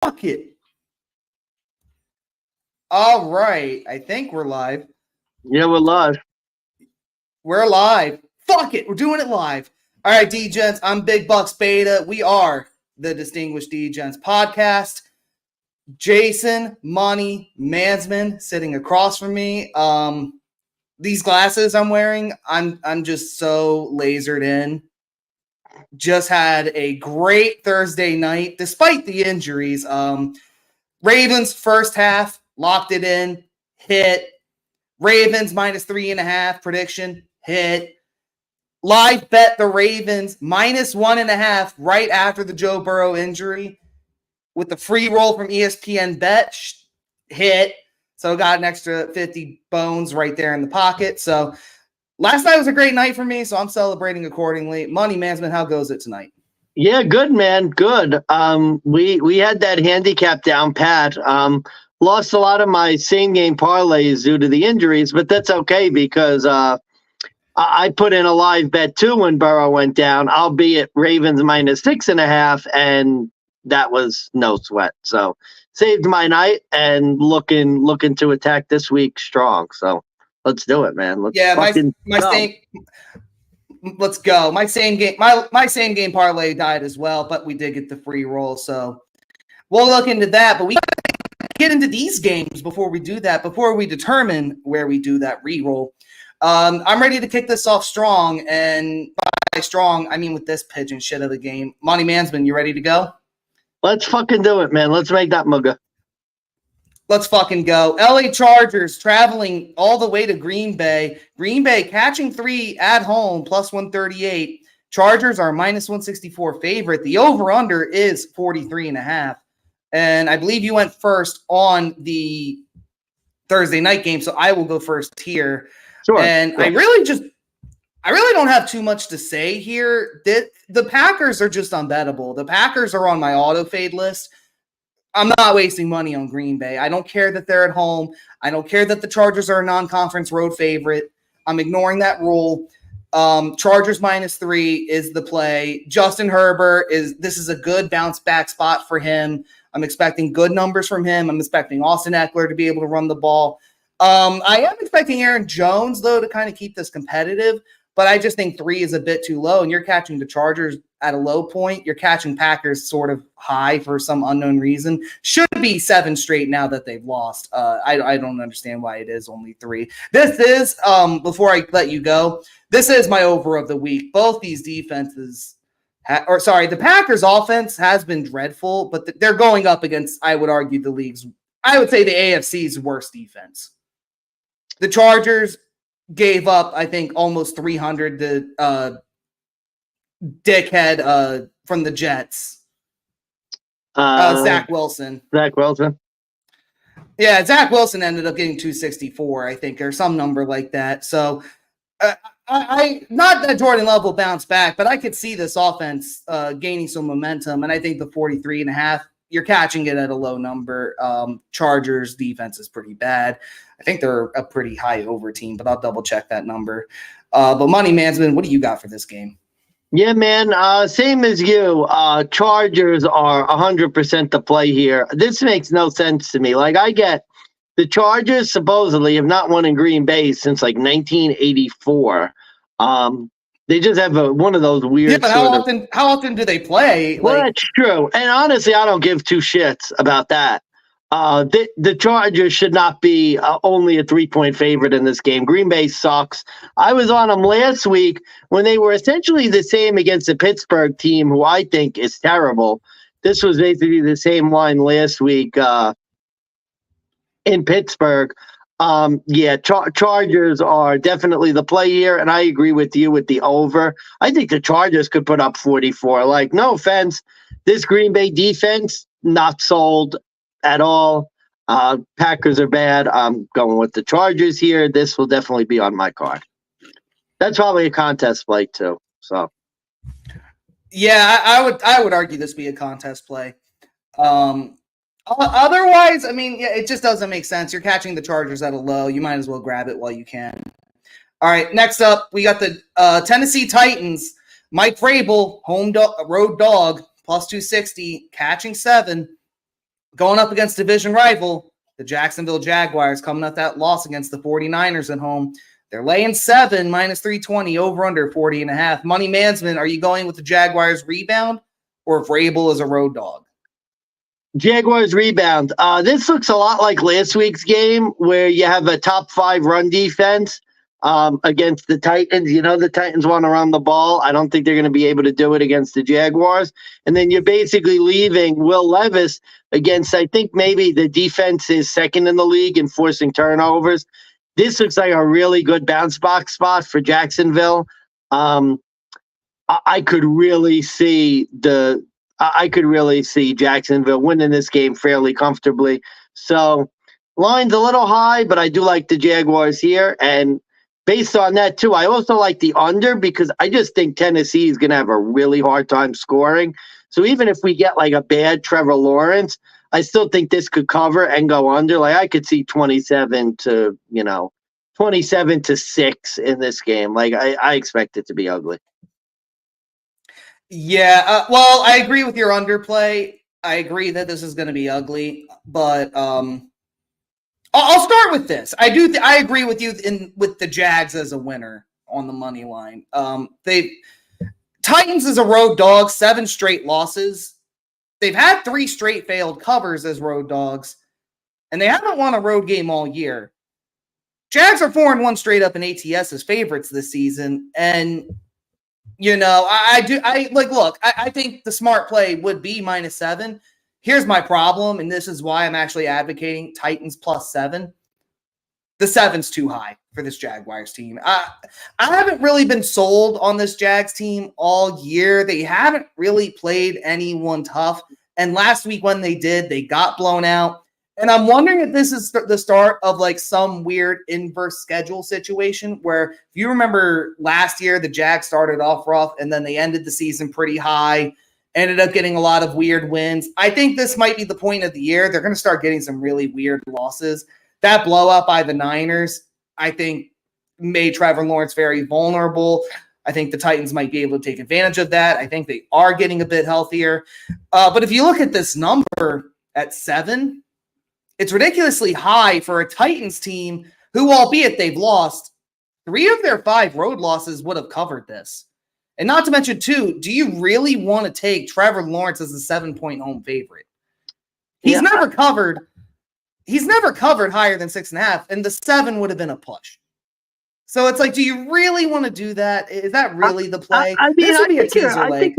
Fuck it. All right. I think we're live. Yeah, we're live. We're live. Fuck it. We're doing it live. All right, D-Gents. I'm Big Bucks Beta. We are the Distinguished D-Gents podcast. Jason Money Mansmann sitting across from me. These glasses I'm wearing, I'm just so lasered in. Just had a great Thursday night despite the injuries. Ravens first half, locked it in, hit. Ravens minus 3.5 prediction, hit. Live bet the Ravens minus 1.5 right after the Joe Burrow injury with the free roll from ESPN bet, hit. So got an extra 50 bones right there in the pocket. So last night was a great night for me, so I'm celebrating accordingly. Money Mansmann, how goes it tonight? Yeah, good, man. Good. We had that handicap down pat. Lost a lot of my same game parlays due to the injuries, but that's okay because I put in a live bet too when Burrow went down, albeit Ravens minus 6.5, and that was no sweat. So saved my night and looking to attack this week strong. So let's do it, man. Let's let's go. My same game parlay died as well, but we did get the free roll, so we'll look into that. But we get into these games before we do that, before we determine where we do that re-roll. I'm ready to kick this off strong, and by strong, I mean with this pigeon shit of the game. Money Mansmann, you ready to go? Let's fucking do it, man. Let's make that mugga. Let's fucking go. LA Chargers traveling all the way to Green Bay. Green Bay catching 3 at home, plus 138. Chargers are minus 164 favorite. The over-under is 43.5. And I believe you went first on the Thursday night game, so I will go first here. Sure. And sure. I really don't have too much to say here. The Packers are just unbettable. The Packers are on my auto fade list. I'm not wasting money on Green Bay. I don't care that they're at home. I don't care that the Chargers are a non-conference road favorite. I'm ignoring that rule. Chargers minus 3 is the play. Justin Herbert this is a good bounce back spot for him. I'm expecting good numbers from him. I'm expecting Austin Eckler to be able to run the ball. I am expecting Aaron Jones, though, to kind of keep this competitive, but I just think 3 is a bit too low, and you're catching the Chargers at a low point. You're catching Packers sort of high for some unknown reason. Should be 7 straight now that they've lost. I don't understand why it is only 3. This is, before I let you go, this is my over of the week. Both these defenses the Packers offense has been dreadful, but they're going up against, I would argue, the AFC's worst defense. The Chargers gave up, I think, almost 300 to dickhead from the Jets. Zach Wilson. Yeah, Zach Wilson ended up getting 264, I think, or some number like that. So I not that Jordan Love will bounce back, but I could see this offense gaining some momentum, and I think the 43.5, you're catching it at a low number. Chargers defense is pretty bad. I think they're a pretty high over team, but I'll double check that number. But Money Mansmann, what do you got for this game? Yeah, man, same as you. Chargers are 100% the play here. This makes no sense to me. Like, I get the Chargers supposedly have not won in Green Bay since like 1984. They just have one of those weird. Yeah, but how often do they play? Well, that's true. And honestly, I don't give 2 shits about that. The Chargers should not be only a 3-point favorite in this game. Green Bay sucks. I was on them last week when they were essentially the same against the Pittsburgh team, who I think is terrible. This was basically the same line last week in Pittsburgh. Chargers are definitely the play here, and I agree with you with the over. I think the Chargers could put up 44. Like, no offense, this Green Bay defense, not sold at all. Packers are bad. I'm going with the Chargers here. This will definitely be on my card. That's probably a contest play too. So, yeah, I would argue this be a contest play. Otherwise, I mean, yeah, it just doesn't make sense. You're catching the Chargers at a low. You might as well grab it while you can. All right, next up, we got the Tennessee Titans. Mike Vrabel, road dog, plus 260, catching 7. Going up against division rival, the Jacksonville Jaguars, coming up that loss against the 49ers at home. They're laying 7, minus 320, over under 40.5. Money Mansmann, are you going with the Jaguars rebound or Vrabel as a road dog? Jaguars rebound. This looks a lot like last week's game where you have a top 5 run defense against the Titans. You know, the Titans want to run the ball. I don't think they're going to be able to do it against the Jaguars. And then you're basically leaving Will Levis against, I think maybe the defense is second in the league in forcing turnovers. This looks like a really good bounce box spot for Jacksonville. I could really see Jacksonville winning this game fairly comfortably. So line's a little high, but I do like the Jaguars here. And based on that, too, I also like the under because I just think Tennessee is going to have a really hard time scoring. So even if we get like a bad Trevor Lawrence, I still think this could cover and go under. Like I could see 27 to 6 in this game. Like I expect it to be ugly. Yeah, well, I agree with your underplay. I agree that this is going to be ugly, but I'll start with this. I agree with you with the Jags as a winner on the money line. Titans is a road dog, 7 straight losses. They've had 3 straight failed covers as road dogs, and they haven't won a road game all year. Jags are 4-1 straight up in ATS as favorites this season, and I think the smart play would be -7. Here's my problem, and this is why I'm actually advocating Titans +7. The 7's too high for this Jaguars team. I haven't really been sold on this Jags team all year. They haven't really played anyone tough. And last week when they did, they got blown out. And I'm wondering if this is the start of like some weird inverse schedule situation where if you remember last year, the Jags started off rough and then they ended the season pretty high, ended up getting a lot of weird wins. I think this might be the point of the year. They're going to start getting some really weird losses. That blowout by the Niners, I think, made Trevor Lawrence very vulnerable. I think the Titans might be able to take advantage of that. I think they are getting a bit healthier. But if you look at this number at 7, it's ridiculously high for a Titans team who, albeit they've lost, 3 of their 5 road losses would have covered this. And not to mention, too, do you really want to take Trevor Lawrence as a 7-point home favorite? He's never covered higher than 6.5, and the 7 would have been a push. So it's like, do you really want to do that? Is that really the play? I think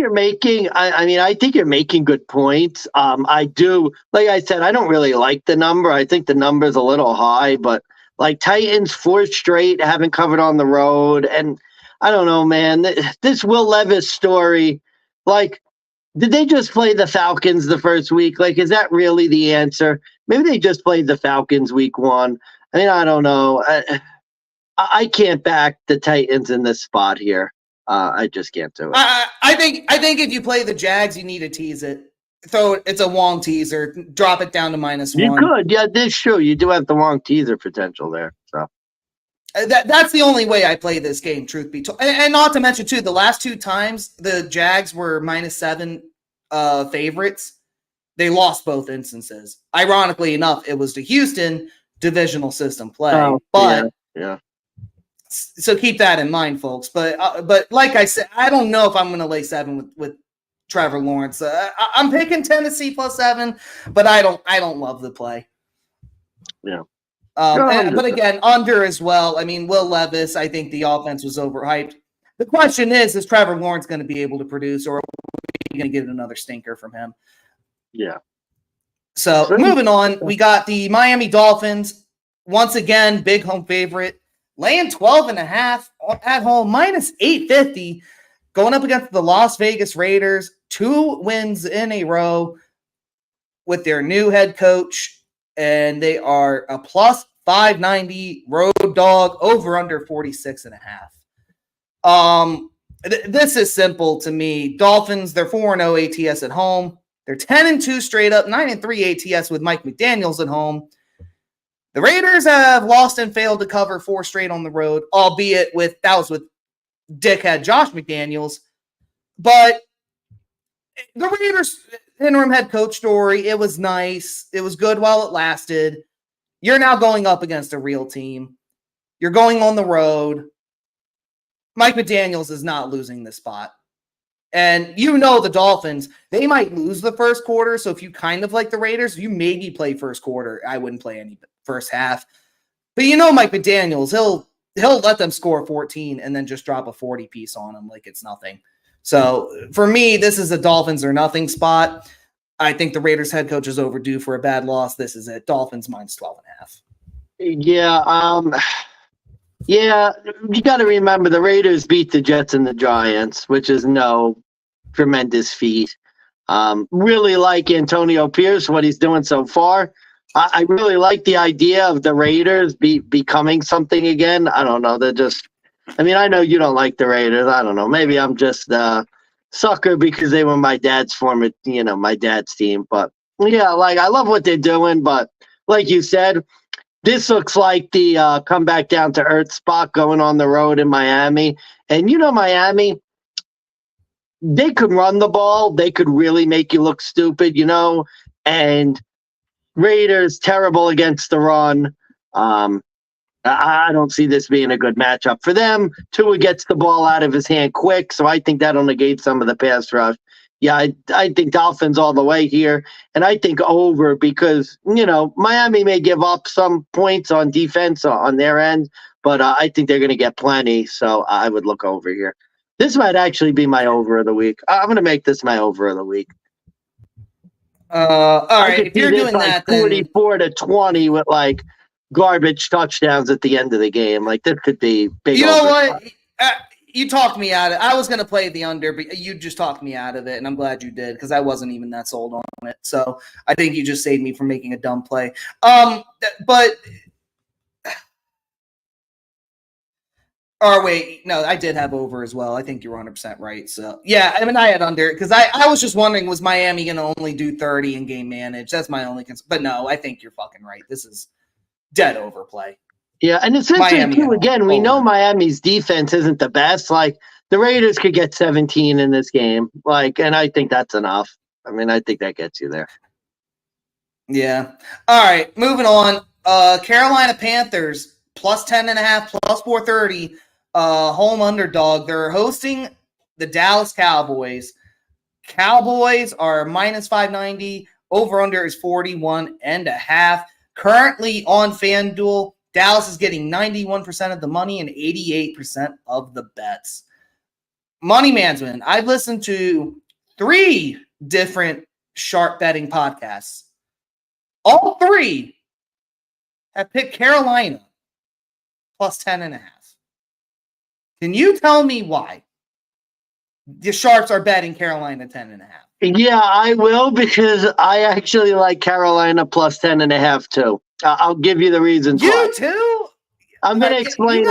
you're making good points. I do, like I said, I don't really like the number. I think the number's a little high, but like Titans 4 straight haven't covered on the road, and I don't know, man. This Will Levis story, like, did they just play the Falcons the first week? Like, is that really the answer? Maybe they just played the Falcons week 1. I mean, I don't know. I can't back the Titans in this spot here. I just can't do it. I think if you play the Jags, you need to tease it. It's a Wong teaser. Drop it down to -1. You could, yeah. This true. You do have the Wong teaser potential there. So that's the only way I play this game. Truth be told, and not to mention too, the last 2 times the Jags were -7 favorites, they lost both instances. Ironically enough, it was to Houston, divisional system play. Yeah. So keep that in mind, folks. But like I said, I don't know if I'm going to lay 7 with Trevor Lawrence. I'm picking Tennessee +7, but I don't love the play. Yeah. But again, under as well. I mean, Will Levis, I think the offense was overhyped. The question is Trevor Lawrence going to be able to produce, or are we going to get another stinker from him? Yeah. So moving on, we got the Miami Dolphins. Once again, big home favorite. Laying 12.5 at home, -850, going up against the Las Vegas Raiders. 2 wins in a row with their new head coach, and they are a +590 road dog, over under 46.5. This is simple to me. Dolphins, they're 4-0 ATS at home. They're 10-2 straight up, 9-3 ATS with Mike McDaniels at home. The Raiders have lost and failed to cover 4 straight on the road, albeit with dickhead Josh McDaniels. But the Raiders, interim head coach story. It was nice. It was good while it lasted. You're now going up against a real team. You're going on the road. Mike McDaniels is not losing this spot. And the Dolphins, they might lose the first quarter. So if you kind of like the Raiders, you maybe play first quarter. I wouldn't play any first half. But Mike McDaniels, he'll let them score 14 and then just drop a 40 piece on them like it's nothing. So for me, this is a Dolphins or nothing spot. I think the Raiders head coach is overdue for a bad loss. This is it. Dolphins minus 12.5. Yeah, you got to remember the Raiders beat the Jets and the Giants, which is no tremendous feat. Really like Antonio Pierce, what he's doing so far. I really like the idea of the Raiders becoming something again. I don't know. I know you don't like the Raiders. I don't know. Maybe I'm just a sucker because they were my dad's my dad's team. But yeah, I love what they're doing. But like you said, this looks like the come back down to earth spot going on the road in Miami. And Miami, they could run the ball. They could really make you look stupid, and Raiders terrible against the run. I don't see this being a good matchup for them. Tua gets the ball out of his hand quick, so I think that'll negate some of the pass rush. Yeah, I think Dolphins all the way here, and I think over because, Miami may give up some points on defense on their end, but I think they're going to get plenty, so I would look over here. This might actually be my over of the week. I'm going to make this my over of the week. All right, if you're doing that, 44-20 with garbage touchdowns at the end of the game. This could be big. You know what? You talked me out of it. I was going to play the under, but you just talked me out of it, and I'm glad you did because I wasn't even that sold on it. So I think you just saved me from making a dumb play. But wait, no, I did have over as well. I think you're 100% right. So yeah, I had under because I was just wondering, was Miami going to only do 30 in game manage? That's my only concern. But no, I think you're fucking right. This is dead overplay. Yeah, and it's interesting too. Again, we know Miami's defense isn't the best. The Raiders could get 17 in this game. And I think that's enough. I think that gets you there. Yeah. All right, moving on. Carolina Panthers plus 10.5, plus 430. Home underdog. They're hosting the Dallas Cowboys. Cowboys are minus 590. Over under is 41.5. Currently on FanDuel, Dallas is getting 91% of the money and 88% of the bets. Money Mansmann, I've listened to 3 different sharp betting podcasts. All 3 have picked Carolina plus 10.5. Can you tell me why the sharps are betting Carolina 10.5? Yeah, I will because I actually like Carolina plus 10.5 too. I'll give you the reasons why. You too? I'm going to explain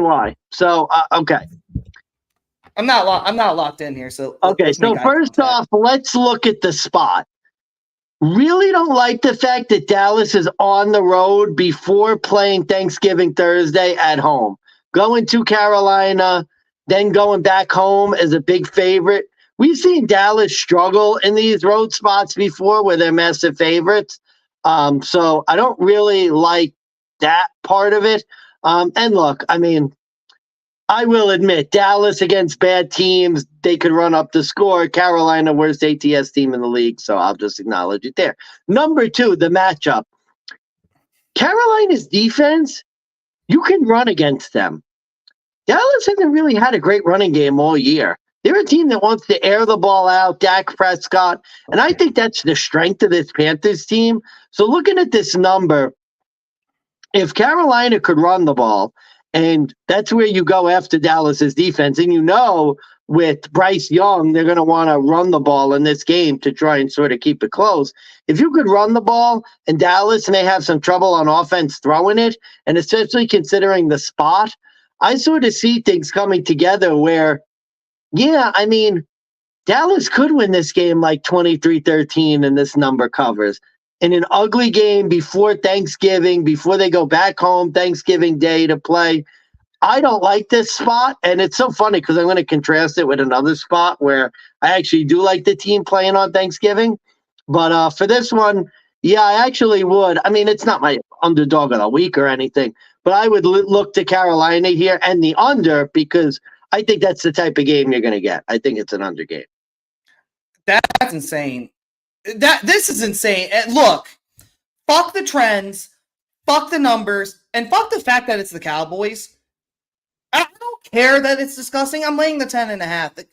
why. So, okay. I'm not locked in here. So okay. So first off, let's look at the spot. Really don't like the fact that Dallas is on the road before playing Thanksgiving Thursday at home. Going to Carolina, then going back home as a big favorite. We've seen Dallas struggle in these road spots before where they're massive favorites. So I don't really like that part of it. And look, I will admit, Dallas against bad teams, they could run up the score. Carolina, worst ATS team in the league, so I'll just acknowledge it there. Number 2, the matchup. Carolina's defense, you can run against them. Dallas hasn't really had a great running game all year. They're a team that wants to air the ball out, Dak Prescott, and I think that's the strength of this Panthers team. So looking at this number, if Carolina could run the ball, and that's where you go after Dallas's defense, and with Bryce Young, they're going to want to run the ball in this game to try and sort of keep it close. If you could run the ball, and Dallas may have some trouble on offense throwing it, and especially considering the spot, I sort of see things coming together where, Dallas could win this game 23-13 and this number covers. In an ugly game before Thanksgiving, before they go back home Thanksgiving Day to play, I don't like this spot, and it's so funny because I'm going to contrast it with another spot where I actually do like the team playing on Thanksgiving. But for this one, yeah, I actually would. I mean, it's not my underdog of the week or anything, but I would look to Carolina here and the under because I think that's the type of game you're going to get. I think it's an under game. That's insane. This is insane. And look, fuck the trends, fuck the numbers, and fuck the fact that it's the Cowboys. I don't care that it's disgusting. I'm laying the 10.5.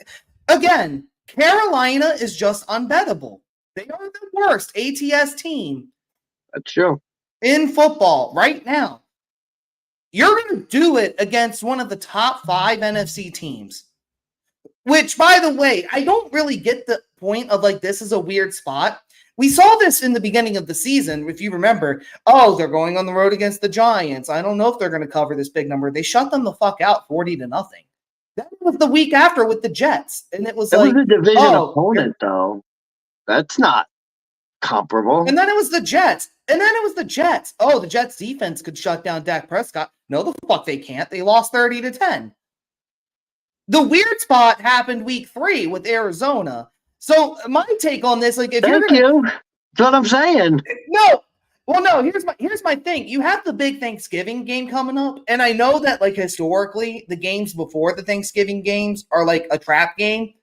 Again, Carolina is just unbettable. They are the worst ATS team. That's true. In football right now. You're going to do it against one of the top 5 NFC teams. Which, by the way, I don't really get the point of like this is a weird spot. We saw this in the beginning of the season, if you remember. Oh, they're going on the road against the Giants. I don't know if they're going to cover this big number. They shut them the fuck out 40-0. That was the week after with the Jets. And it was that like was a division opponent, though. That's not comparable. And then it was the Jets. Oh, the Jets defense could shut down Dak Prescott. No, the fuck they can't. They lost 30-10. The weird spot happened week 3 with Arizona. So my take on this, like, if Thank you. That's what I'm saying. No. Well, no, here's my thing. You have the big Thanksgiving game coming up, and I know that like historically the games before the Thanksgiving games are like a trap game.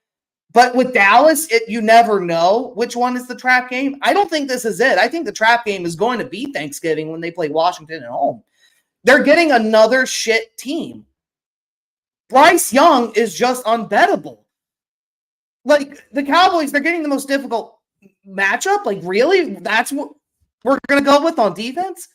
But with Dallas, you never know which one is the trap game. I don't think this is it. I think the trap game is going to be Thanksgiving when they play Washington at home. They're getting another shit team. Bryce Young is just unbettable. Like, the Cowboys, they're getting the most difficult matchup. Like, really? That's what we're going to go with on defense?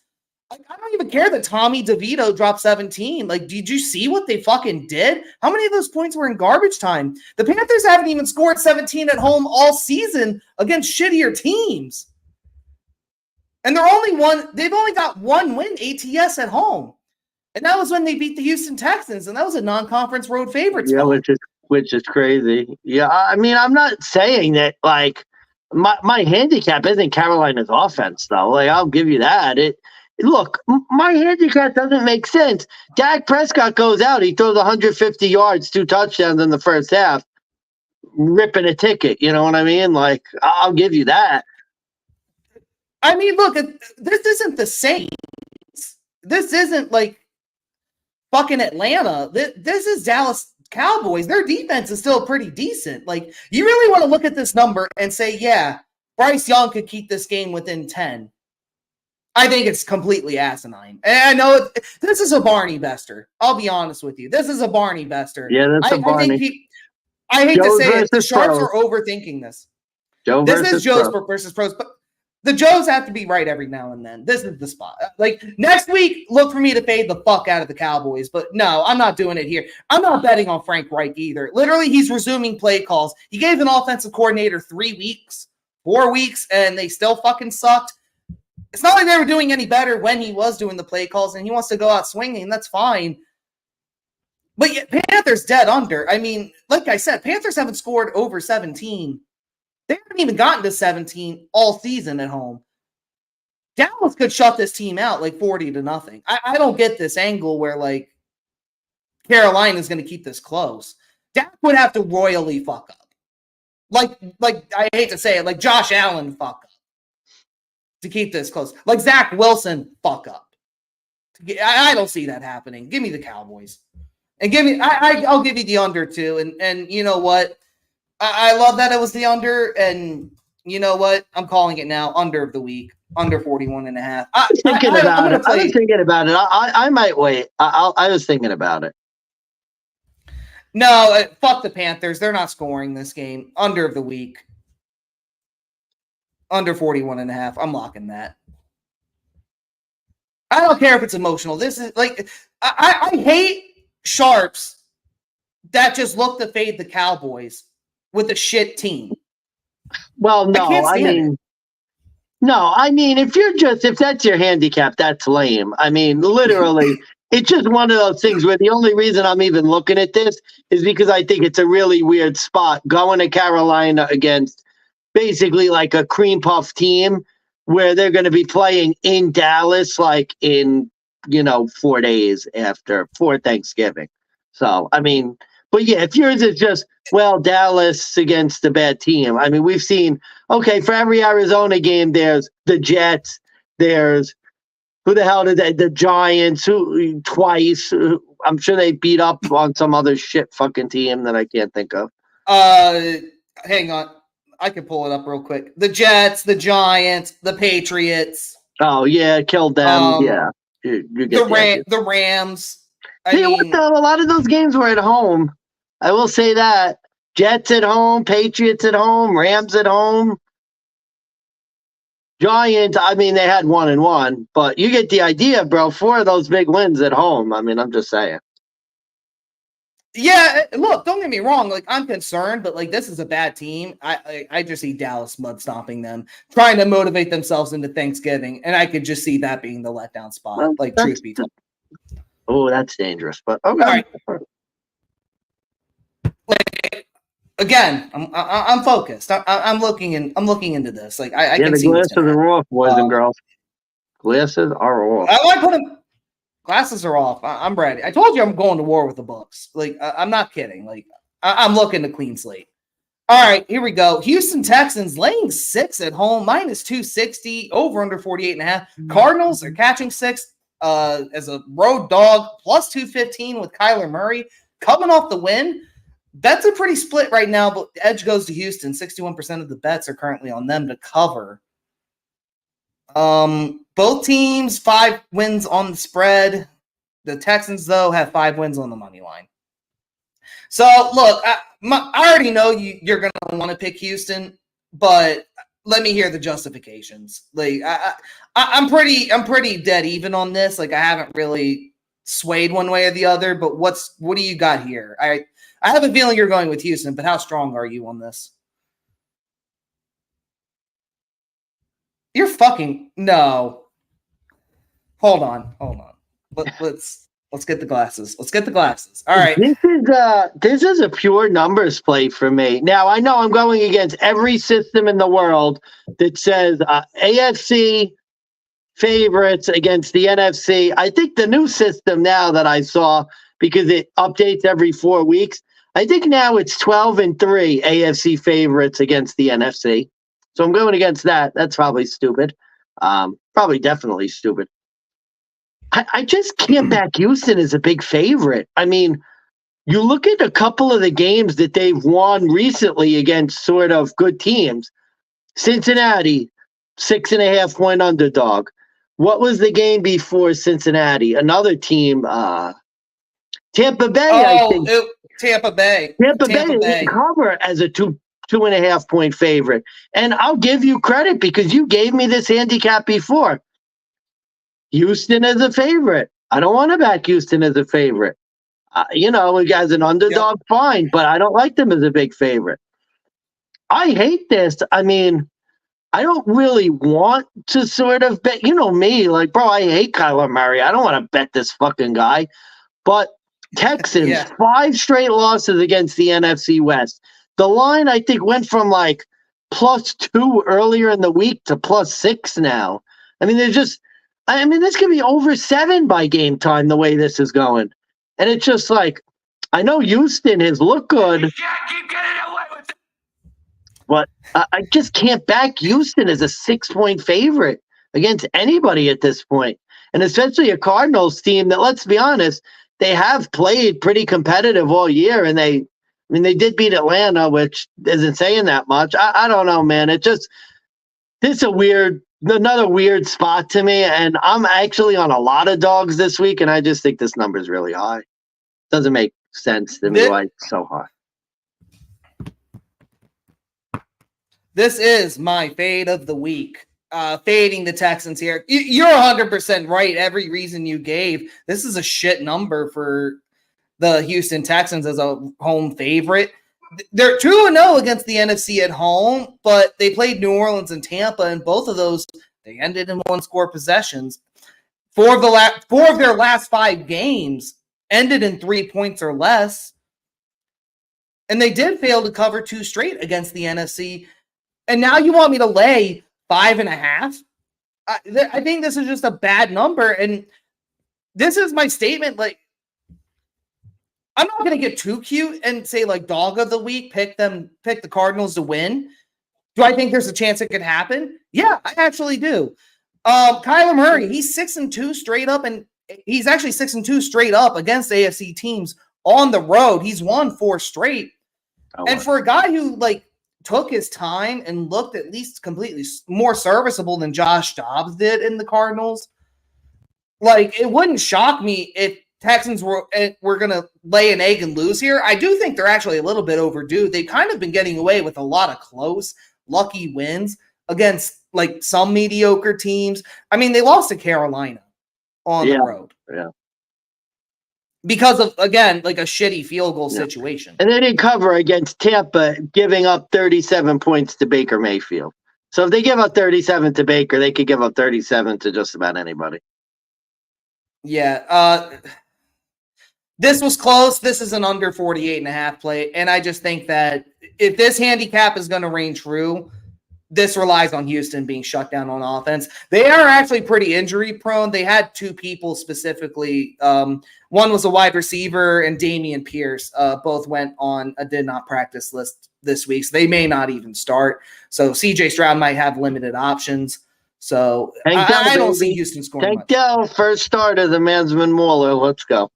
Like, I don't even care that Tommy DeVito dropped 17. Like, did you see what they fucking did? How many of those points were in garbage time? The Panthers haven't even scored 17 at home all season against shittier teams. And they've only got one win ATS at home. And that was when they beat the Houston Texans, and that was a non-conference road favorite. Yeah, which is crazy. Yeah, I mean, I'm not saying that, like, my handicap isn't Carolina's offense, though. Like, I'll give you that. Look, my handicap doesn't make sense. Dak Prescott goes out. He throws 150 yards, 2 touchdowns in the first half, ripping a ticket. You know what I mean? Like, I'll give you that. I mean, look, this isn't the Saints. This isn't, like, fucking Atlanta. This is Dallas Cowboys. Their defense is still pretty decent. Like, you really want to look at this number and say, yeah, Bryce Young could keep this game within 10. I think it's completely asinine. And I know this is a Barney Bester. I'll be honest with you. This is a Barney Bester. Yeah, that's a Barney. I hate to say it. The Sharps are overthinking this. This is Joe's versus pros, but the Joes have to be right every now and then. This is the spot. Like, next week, look for me to fade the fuck out of the Cowboys. But no, I'm not doing it here. I'm not betting on Frank Reich either. Literally, he's resuming play calls. He gave an offensive coordinator 3 weeks, 4 weeks, and they still fucking sucked. It's not like they were doing any better when he was doing the play calls, and he wants to go out swinging. That's fine. But yet, Panthers dead under. I mean, like I said, Panthers haven't scored over 17. They haven't even gotten to 17 all season at home. Dallas could shut this team out like 40-0. I don't get this angle where, like, Carolina is going to keep this close. Dak would have to royally fuck up. Like I hate to say it, like Josh Allen fuck up to keep this close. Like Zach Wilson fuck up. I don't see that happening. Give me the Cowboys. And I'll give you the under too. And you know what? I love that it was the under, and you know what? I'm calling it now. Under of the week. Under 41.5. I was thinking about it. I might wait. I was thinking about it. No, fuck the Panthers. They're not scoring this game. Under of the week. Under 41.5. I'm locking that. I don't care if it's emotional. This is like, I hate sharps that just look to fade the Cowboys with a shit team. Well, no, I mean, if that's your handicap, that's lame. I mean, literally, it's just one of those things where the only reason I'm even looking at this is because I think it's a really weird spot going to Carolina against basically like a cream puff team where they're going to be playing in Dallas, like in 4 days for Thanksgiving. So, I mean, but yeah, if yours is just, well, Dallas against a bad team. I mean, we've seen, okay, for every Arizona game, there's the Jets, there's who the hell did they, the Giants, who twice. I'm sure they beat up on some other shit fucking team that I can't think of. Hang on. I can pull it up real quick. The Jets, the Giants, the Patriots. Oh, yeah, killed them. Yeah. You get the Rams. What, though? A lot of those games were at home. I will say that. Jets at home, Patriots at home, Rams at home. Giants, I mean, they had 1-1, but you get the idea, bro. 4 of those big wins at home. I mean, I'm just saying. Yeah, look, don't get me wrong. Like, I'm concerned, but like, this is a bad team. I just see Dallas mud stomping them, trying to motivate themselves into Thanksgiving, and I could just see that being the letdown spot. Well, like, truth be told. Oh, that's dangerous. But okay. All right. Like, again, I'm focused. I'm looking into this. Like, I can the see glasses are off, boys and girls. Glasses are off. I want to put them. Glasses are off. I'm ready. I told you I'm going to war with the Bucks. Like, I'm not kidding. Like, I'm looking to clean slate. All right, here we go. Houston Texans laying 6 at home, minus 260, over under 48.5. Cardinals are catching 6 as a road dog, plus 215 with Kyler Murray coming off the win. Bets are pretty split right now, but the edge goes to Houston. 61% of the bets are currently on them to cover. Both teams 5 wins on the spread. The Texans, though, have 5 wins on the money line. So, look, I already know you're going to want to pick Houston, but let me hear the justifications. Like, I'm pretty dead even on this. Like, I haven't really swayed one way or the other. But what do you got here? I have a feeling you're going with Houston, but how strong are you on this? You're fucking no. Hold on. Let's get the glasses. All right. This is a pure numbers play for me. Now I know I'm going against every system in the world that says AFC favorites against the NFC. I think the new system now that I saw, because it updates every 4 weeks, I think now it's 12-3 AFC favorites against the NFC. So I'm going against that. That's probably stupid. Probably definitely stupid. I just can't back Houston as a big favorite. I mean, you look at a couple of the games that they've won recently against sort of good teams. Cincinnati, 6.5-point underdog. What was the game before Cincinnati? Another team, Tampa Bay, I think. Tampa Bay. Tampa Bay didn't cover as a 2.5-point favorite. And I'll give you credit because you gave me this handicap before. Houston as a favorite. I don't want to back Houston as a favorite. As an underdog, fine, but I don't like them as a big favorite. I hate this. I mean, I don't really want to sort of bet. You know me, like, bro, I hate Kyler Murray. I don't want to bet this fucking guy. But Texans, 5 straight losses against the NFC West. The line, I think, went from like +2 earlier in the week to +6 now. I mean, this could be over 7 by game time the way this is going. And it's just like, I know Houston has looked good. You can't keep getting away with it. But I just can't back Houston as a 6-point favorite against anybody at this point. And especially a Cardinals team that, let's be honest, they have played pretty competitive all year. And they did beat Atlanta, which isn't saying that much. I don't know, man. This is another weird spot to me. And I'm actually on a lot of dogs this week. And I just think this number is really high. Doesn't make sense to me why it's so high. This is my fade of the week. Fading the Texans here. You're 100% right. Every reason you gave. This is a shit number for the Houston Texans as a home favorite. They're 2-0 against the NFC at home, but they played New Orleans and Tampa, and both of those, they ended in 1-score possessions. 4 of their last 5 games ended in 3 points or less. And they did fail to cover 2 straight against the NFC. And now you want me to lay 5.5? I think this is just a bad number. And this is my statement. Like, I'm not going to get too cute and say like dog of the week, pick the Cardinals to win. Do I think there's a chance it could happen? Yeah, I actually do. Kyler Murray, he's 6-2 straight up, and he's actually 6-2 straight up against AFC teams on the road. He's won 4 straight. And for a guy who like took his time and looked at least completely more serviceable than Josh Dobbs did in the Cardinals, like it wouldn't shock me if Texans were going to lay an egg and lose here. I do think they're actually a little bit overdue. They've kind of been getting away with a lot of close, lucky wins against like some mediocre teams. I mean, they lost to Carolina on the road. Yeah. Because of, again, like a shitty field goal situation. And they didn't cover against Tampa, giving up 37 points to Baker Mayfield. So if they give up 37 to Baker, they could give up 37 to just about anybody. Yeah. This was close. This is an under 48.5 play. And I just think that if this handicap is going to reign true, this relies on Houston being shut down on offense. They are actually pretty injury prone. They had 2 people specifically. One was a wide receiver, and Damian Pierce both went on a did not practice list this week. So they may not even start. So CJ Stroud might have limited options. So I don't see Houston scoring much. Down, first start of the Mansmann Mauler. Let's go.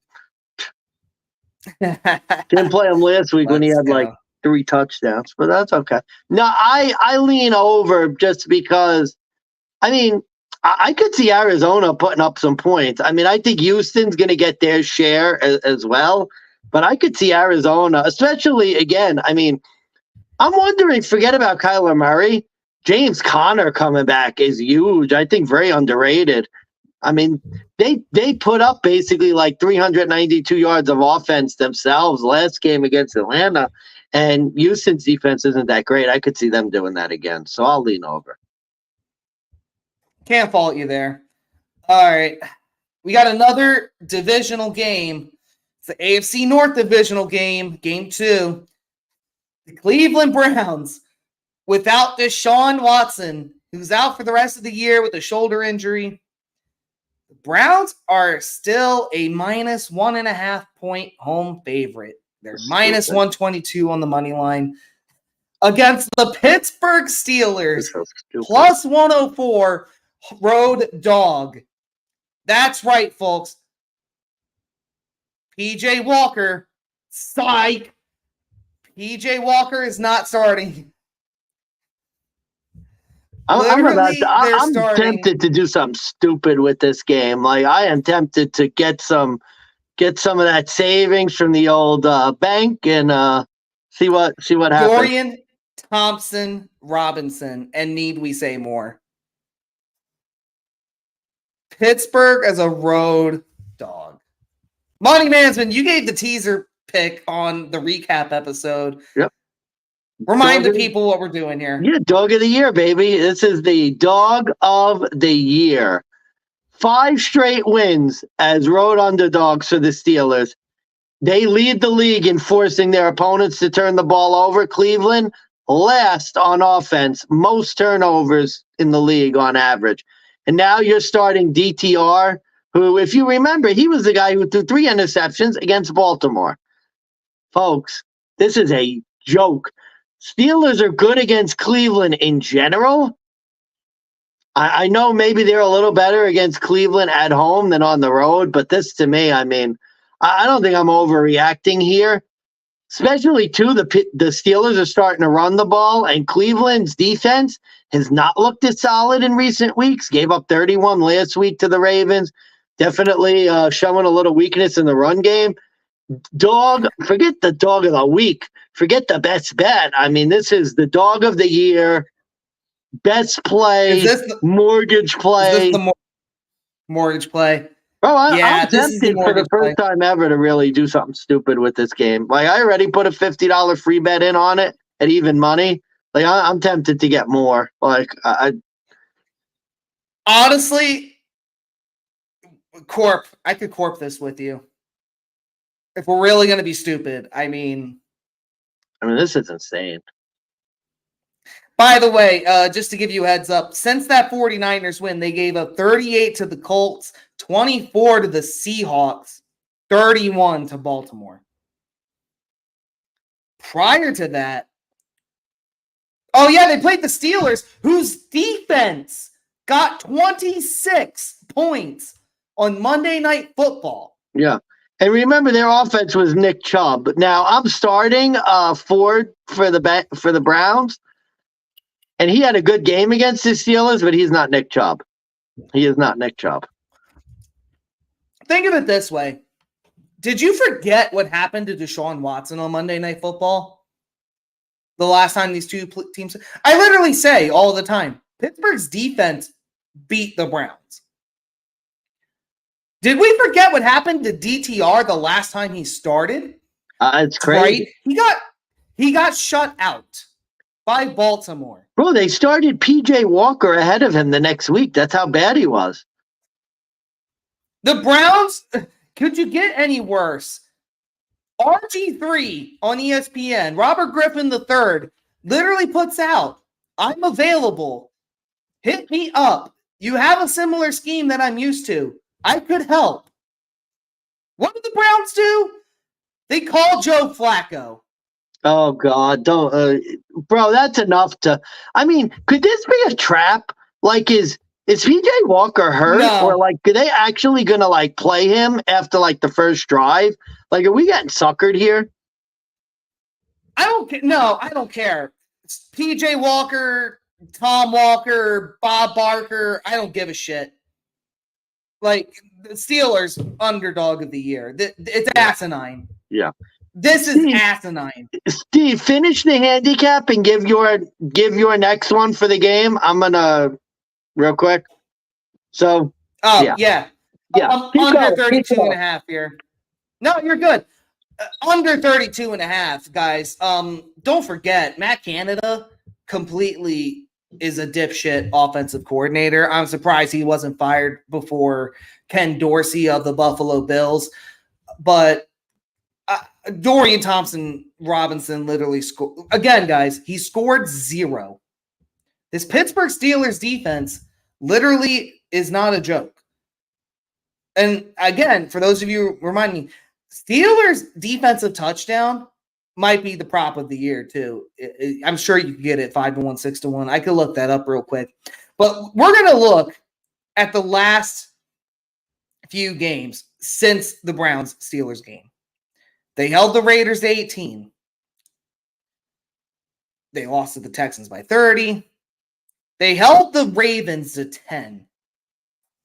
Didn't play him last week when he had like 3 touchdowns, but that's okay. No, I lean over just because, I mean, I could see Arizona putting up some points. I mean, I think Houston's going to get their share as well, but I could see Arizona, especially again. I mean, I'm wondering, forget about Kyler Murray. James Conner coming back is huge. I think very underrated. I mean, they put up basically like 392 yards of offense themselves last game against Atlanta, and Houston's defense isn't that great. I could see them doing that again, so I'll lean over. Can't fault you there. All right. We got another divisional game. It's the AFC North divisional game, game 2. The Cleveland Browns, without Deshaun Watson, who's out for the rest of the year with a shoulder injury. The Browns are still a minus 1.5 point home favorite. They're minus 122 on the money line against the Pittsburgh Steelers, plus 104 road dog. That's right, folks. PJ Walker, psych. PJ Walker is not starting. I'm tempted to do something stupid with this game. Like I am tempted to get some of that savings from the old bank and see what happens. Dorian Thompson Robinson, and need we say more? Pittsburgh as a road dog. Money Mansmann, you gave the teaser pick on the recap episode. Yep. Remind the people what we're doing here. Yeah, dog of the year, baby. This is the dog of the year. 5 straight wins as road underdogs for the Steelers. They lead the league in forcing their opponents to turn the ball over. Cleveland, last on offense, most turnovers in the league on average. And now you're starting DTR, who, if you remember, he was the guy who threw 3 interceptions against Baltimore. Folks, this is a joke. Steelers are good against Cleveland in general. I know maybe they're a little better against Cleveland at home than on the road, but this to me, I mean, I don't think I'm overreacting here. Especially, too, the Steelers are starting to run the ball, and Cleveland's defense has not looked as solid in recent weeks. Gave up 31 last week to the Ravens. Definitely showing a little weakness in the run game. Dog, forget the dog of the week. Forget the best bet. I mean, this is the dog of the year. Best play, mortgage play. Is this the mortgage play? Bro, I'm tempted for the first time ever to really do something stupid with this game. Like, I already put a $50 free bet in on it at even money. Like, I'm tempted to get more. Like, honestly, I could corp this with you. If we're really going to be stupid, I mean, this is insane. By the way, just to give you a heads up, since that 49ers win, they gave up 38 to the Colts, 24 to the Seahawks, 31 to Baltimore. Prior to that, oh yeah, they played the Steelers, whose defense got 26 points on Monday Night Football. Yeah. And remember, their offense was Nick Chubb. Now, I'm starting Ford for the Browns, and he had a good game against the Steelers, but he's not Nick Chubb. He is not Nick Chubb. Think of it this way. Did you forget what happened to Deshaun Watson on Monday Night Football? The last time these two teams... I literally say all the time, Pittsburgh's defense beat the Browns. Did we forget what happened to DTR the last time he started? It's crazy. Right? He got shut out by Baltimore. Bro, they started PJ Walker ahead of him the next week. That's how bad he was. The Browns, could you get any worse? RG3 on ESPN, Robert Griffin III, literally puts out, I'm available. Hit me up. You have a similar scheme that I'm used to. I could help. What did the Browns do? They called Joe Flacco. Oh, God. Don't, bro, that's enough to... I mean, could this be a trap? Like, is PJ Walker hurt? No. Or, like, are they actually going to, like, play him after, like, the first drive? Like, are we getting suckered here? I don't care. It's PJ Walker, Tom Walker, Bob Barker. I don't give a shit. Like, the Steelers, underdog of the year. It's asinine. Yeah. This is asinine. Steve, finish the handicap and give your next one for the game. I'm going to, real quick. So, yeah. Under 32 and a half here. No, you're good. Under 32 and a half, guys. Don't forget, Matt Canada completely is a dipshit offensive coordinator. I'm surprised he wasn't fired before Ken Dorsey of the Buffalo Bills. But Dorian Thompson-Robinson literally scored. Again, guys, he scored 0. This Pittsburgh Steelers defense literally is not a joke. And again, for those of you, remind me, Steelers defensive touchdown might be the prop of the year too. I'm sure you can get it 5-1, 6-1. I could look that up real quick. But we're going to look at the last few games since the Browns-Steelers game. They held the Raiders to 18. They lost to the Texans by 30. They held the Ravens to 10.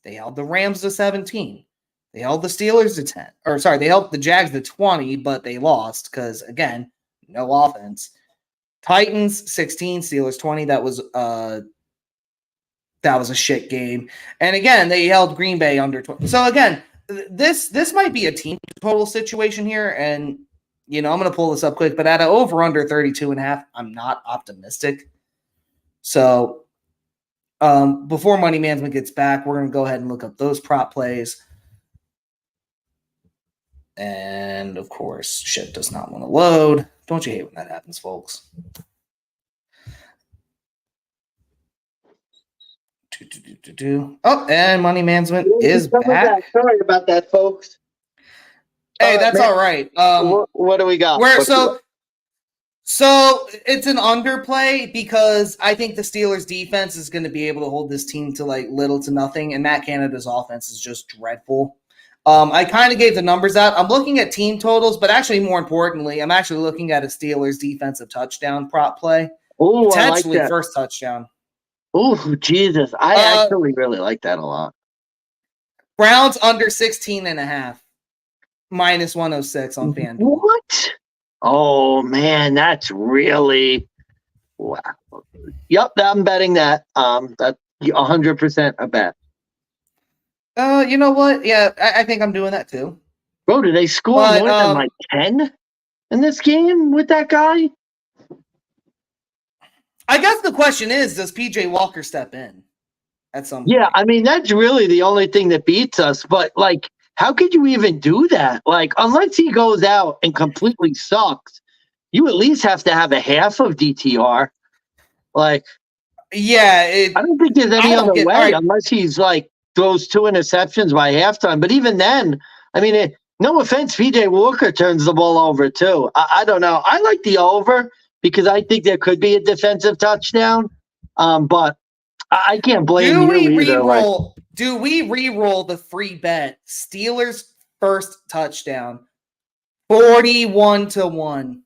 They held the Rams to 17. They held the Steelers to 10. Or sorry, they held the Jags to 20, but they lost because, again, no offense. Titans 16, Steelers 20. That was a shit game. And again, they held Green Bay under 20. So again, this might be a team total situation here. And, I'm going to pull this up quick, but at an over under 32 and a half, I'm not optimistic. So before Money Mansmann gets back, we're going to go ahead and look up those prop plays. And, of course, shit does not want to load. Don't you hate when that happens, folks? Oh, and Money Mansmann is back. Sorry about that, folks. Hey, that's all right. What do we got? So it's an underplay because I think the Steelers defense is going to be able to hold this team to like little to nothing, and Matt Canada's offense is just dreadful. I kind of gave the numbers out. I'm looking at team totals, but actually more importantly, I'm actually looking at a Steelers defensive touchdown prop play. Oh, potentially I like that. First touchdown. Oh, Jesus. I actually really like that a lot. Browns under 16 and a half. Minus 106 on FanDuel. What? Oh, man, that's really wow. Yep, I'm betting that. That's 100% a bet. You know what? Yeah, I think I'm doing that too. Bro, did they score more than like 10 in this game with that guy? I guess the question is, does PJ Walker step in at some point? Yeah, I mean, that's really the only thing that beats us. But, like, how could you even do that? Like, unless he goes out and completely sucks, you at least have to have a half of DTR. Like, yeah, I don't think there's any I don't other get- way all right. unless he's like throws 2 interceptions by halftime. But even then, I mean, no offense, PJ Walker turns the ball over too. I don't know. I like the over because I think there could be a defensive touchdown. But I can't blame Do we you either. re-roll? Do we re-roll the free bet? Steelers first touchdown, 41-1.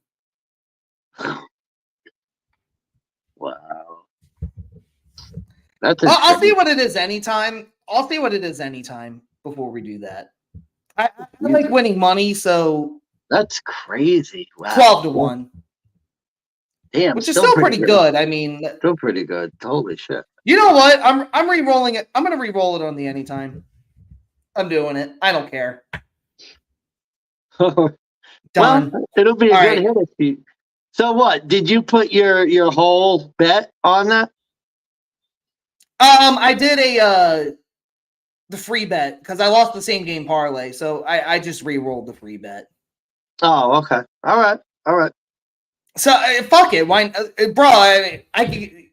Wow, that's I'll see what it is anytime. I'll see what it is anytime before we do that. I like winning money, so that's crazy. Wow, 12-1. Damn, Which is still pretty good. I mean, still pretty good. Holy shit! You know what? I'm re-rolling it. I'm gonna re-roll it on the anytime. I'm doing it. I don't care. Done. Well, it'll be a All good right. hit if you. So what? Did you put your whole bet on that? I did the free bet because I lost the same game parlay, so I just re-rolled the free bet. Oh, okay. All right. So fuck it. Why, bro? I can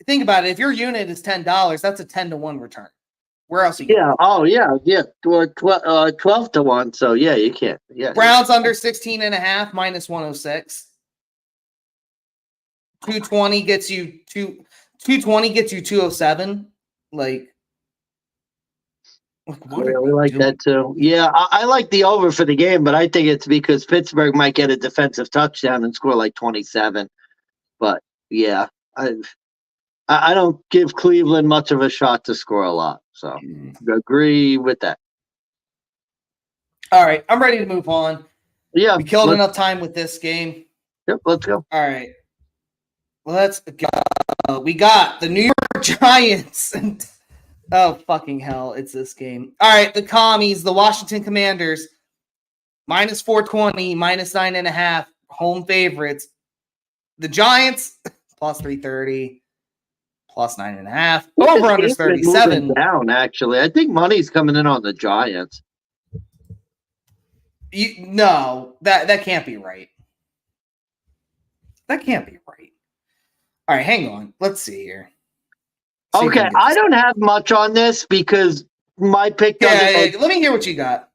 think about it. If your unit is $10, that's a 10-1 return. Where else you? Yeah. Oh, yeah. 12-1. So yeah, you can't. Yeah. Browns under 16.5 minus 106. 220 gets you 220 gets you 207. Like what we like that too. Yeah, I like the over for the game, but I think it's because Pittsburgh might get a defensive touchdown and score like 27. But yeah, I don't give Cleveland much of a shot to score a lot. So agree with that. All right, I'm ready to move on. Yeah, we killed enough time with this game. Yep, let's go. All right, let's go. We got the New York Giants. Oh, fucking hell. It's this game. All right. The commies, the Washington Commanders, minus 420, minus 9.5, home favorites. The Giants, plus 330, plus 9.5. Over under 37. Down, actually. I think money's coming in on the Giants. No, that can't be right. That can't be right. All right, hang on. Let's see here. Okay, I don't have much on this because my pick doesn't. Let me hear what you got.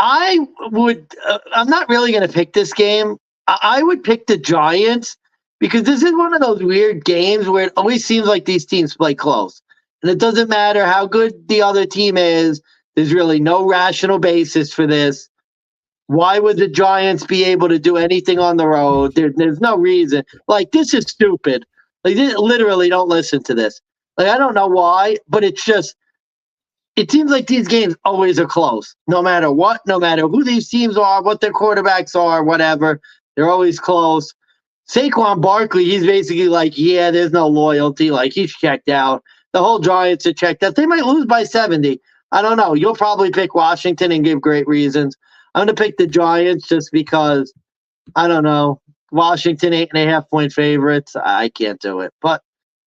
I would. I'm not really going to pick this game. I would pick the Giants because this is one of those weird games where it always seems like these teams play close, and it doesn't matter how good the other team is. There's really no rational basis for this. Why would the Giants be able to do anything on the road? There's no reason. Like, this is stupid. Like, literally, don't listen to this. Like, I don't know why, but it's just, it seems like these games always are close. No matter what, no matter who these teams are, what their quarterbacks are, whatever, they're always close. Saquon Barkley, he's basically like, yeah, there's no loyalty. Like, he's checked out. The whole Giants are checked out. They might lose by 70. I don't know. You'll probably pick Washington and give great reasons. I'm going to pick the Giants just because, I don't know, Washington 8.5-point favorites. I can't do it. But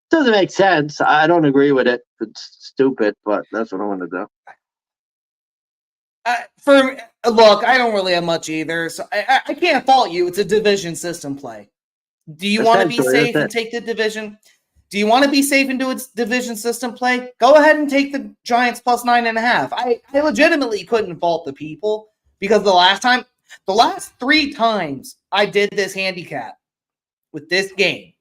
it doesn't make sense. I don't agree with it. It's stupid, but that's what I want to do. Look, I don't really have much either, so I can't fault you. It's a division system play. Do you want to be safe and take the division? Do you want to be safe and do its division system play? Go ahead and take the Giants plus 9.5. I legitimately couldn't fault the people. Because the last 3 times I did this handicap with this game,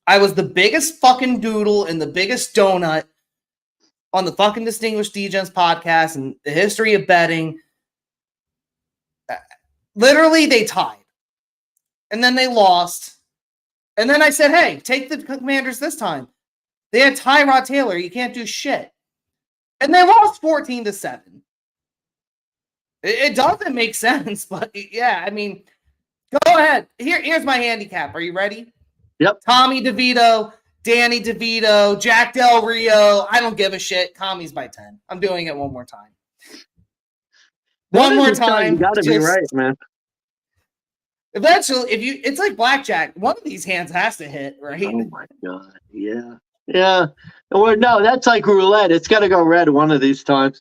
I was the biggest fucking doodle and the biggest donut on the fucking Distinguished DGens podcast and the history of betting. Literally, they tied. And then they lost. And then I said, hey, take the Commanders this time. They had Tyrod Taylor. You can't do shit. And they lost 14-7. It doesn't make sense, but yeah, I mean, go ahead. Here's my handicap. Are you ready? Yep. Tommy DeVito, Danny DeVito, Jack Del Rio. I don't give a shit. Commies by 10. I'm doing it one more time. One more time. You gotta be right, man. Eventually, it's like blackjack. One of these hands has to hit, right? Oh my god. Yeah. Yeah. Or no, that's like roulette. It's gotta go red one of these times.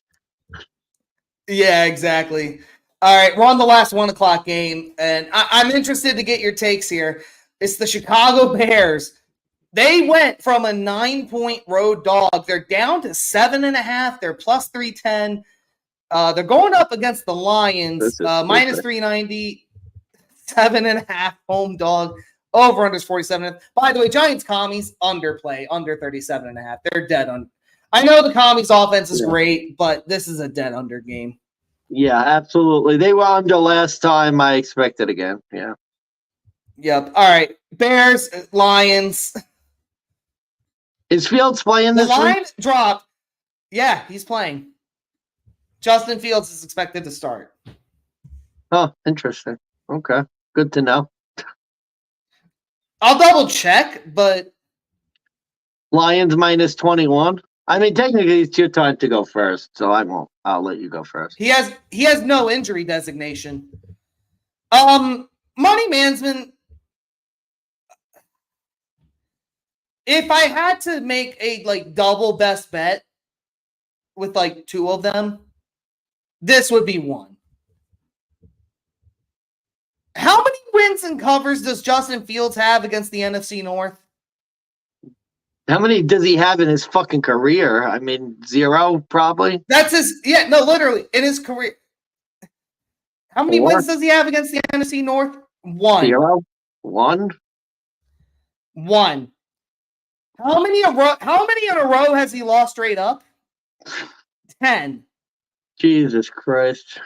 Yeah, exactly. All right, we're on the last 1 o'clock game, and I'm interested to get your takes here. It's the Chicago Bears They went from a 9-point road dog. They're down to 7.5. They're plus 310. They're going up against the Lions, minus 390, 7.5 home dog. Over under 47. By the way, Giants commies underplay under 37.5. They're dead on. I know the commies offense is great, but this is a dead under game. Yeah, absolutely. They were under last time. I expect it again. Yeah. Yep. All right. Bears, Lions. Is Fields playing this week? The line dropped. Yeah, he's playing. Justin Fields is expected to start. Oh, interesting. Okay. Good to know. I'll double check, but Lions minus 21. I mean, technically, it's your time to go first, so I won't. I'll let you go first. He has no injury designation. Money Mansmann. If I had to make a double best bet with two of them, this would be one. How many wins and covers does Justin Fields have against the NFC North? How many does he have in his fucking career? I mean, 0 probably. That's his. Yeah, no, literally in his career. How many wins does he have against the NFC North? 1. 0. 1. 1. How many in a row has he lost straight up? 10. Jesus Christ.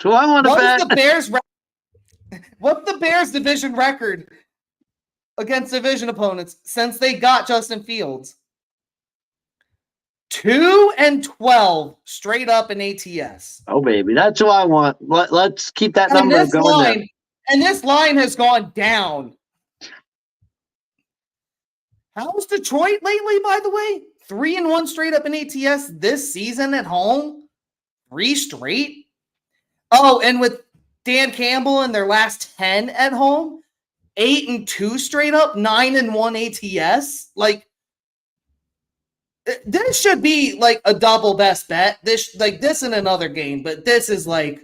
So I want to bet. What's the Bears division record against division opponents since they got Justin Fields? 2-12 straight up in ATS. Oh, baby. That's what I want. Let's keep that number going. And this line has gone down. How's Detroit lately, by the way? 3-1 straight up in ATS this season at home. 3 straight. Oh, and with Dan Campbell in their last 10 at home, 8-2 straight up, 9-1 ATS. This should be a double best bet. This in another game, but this is I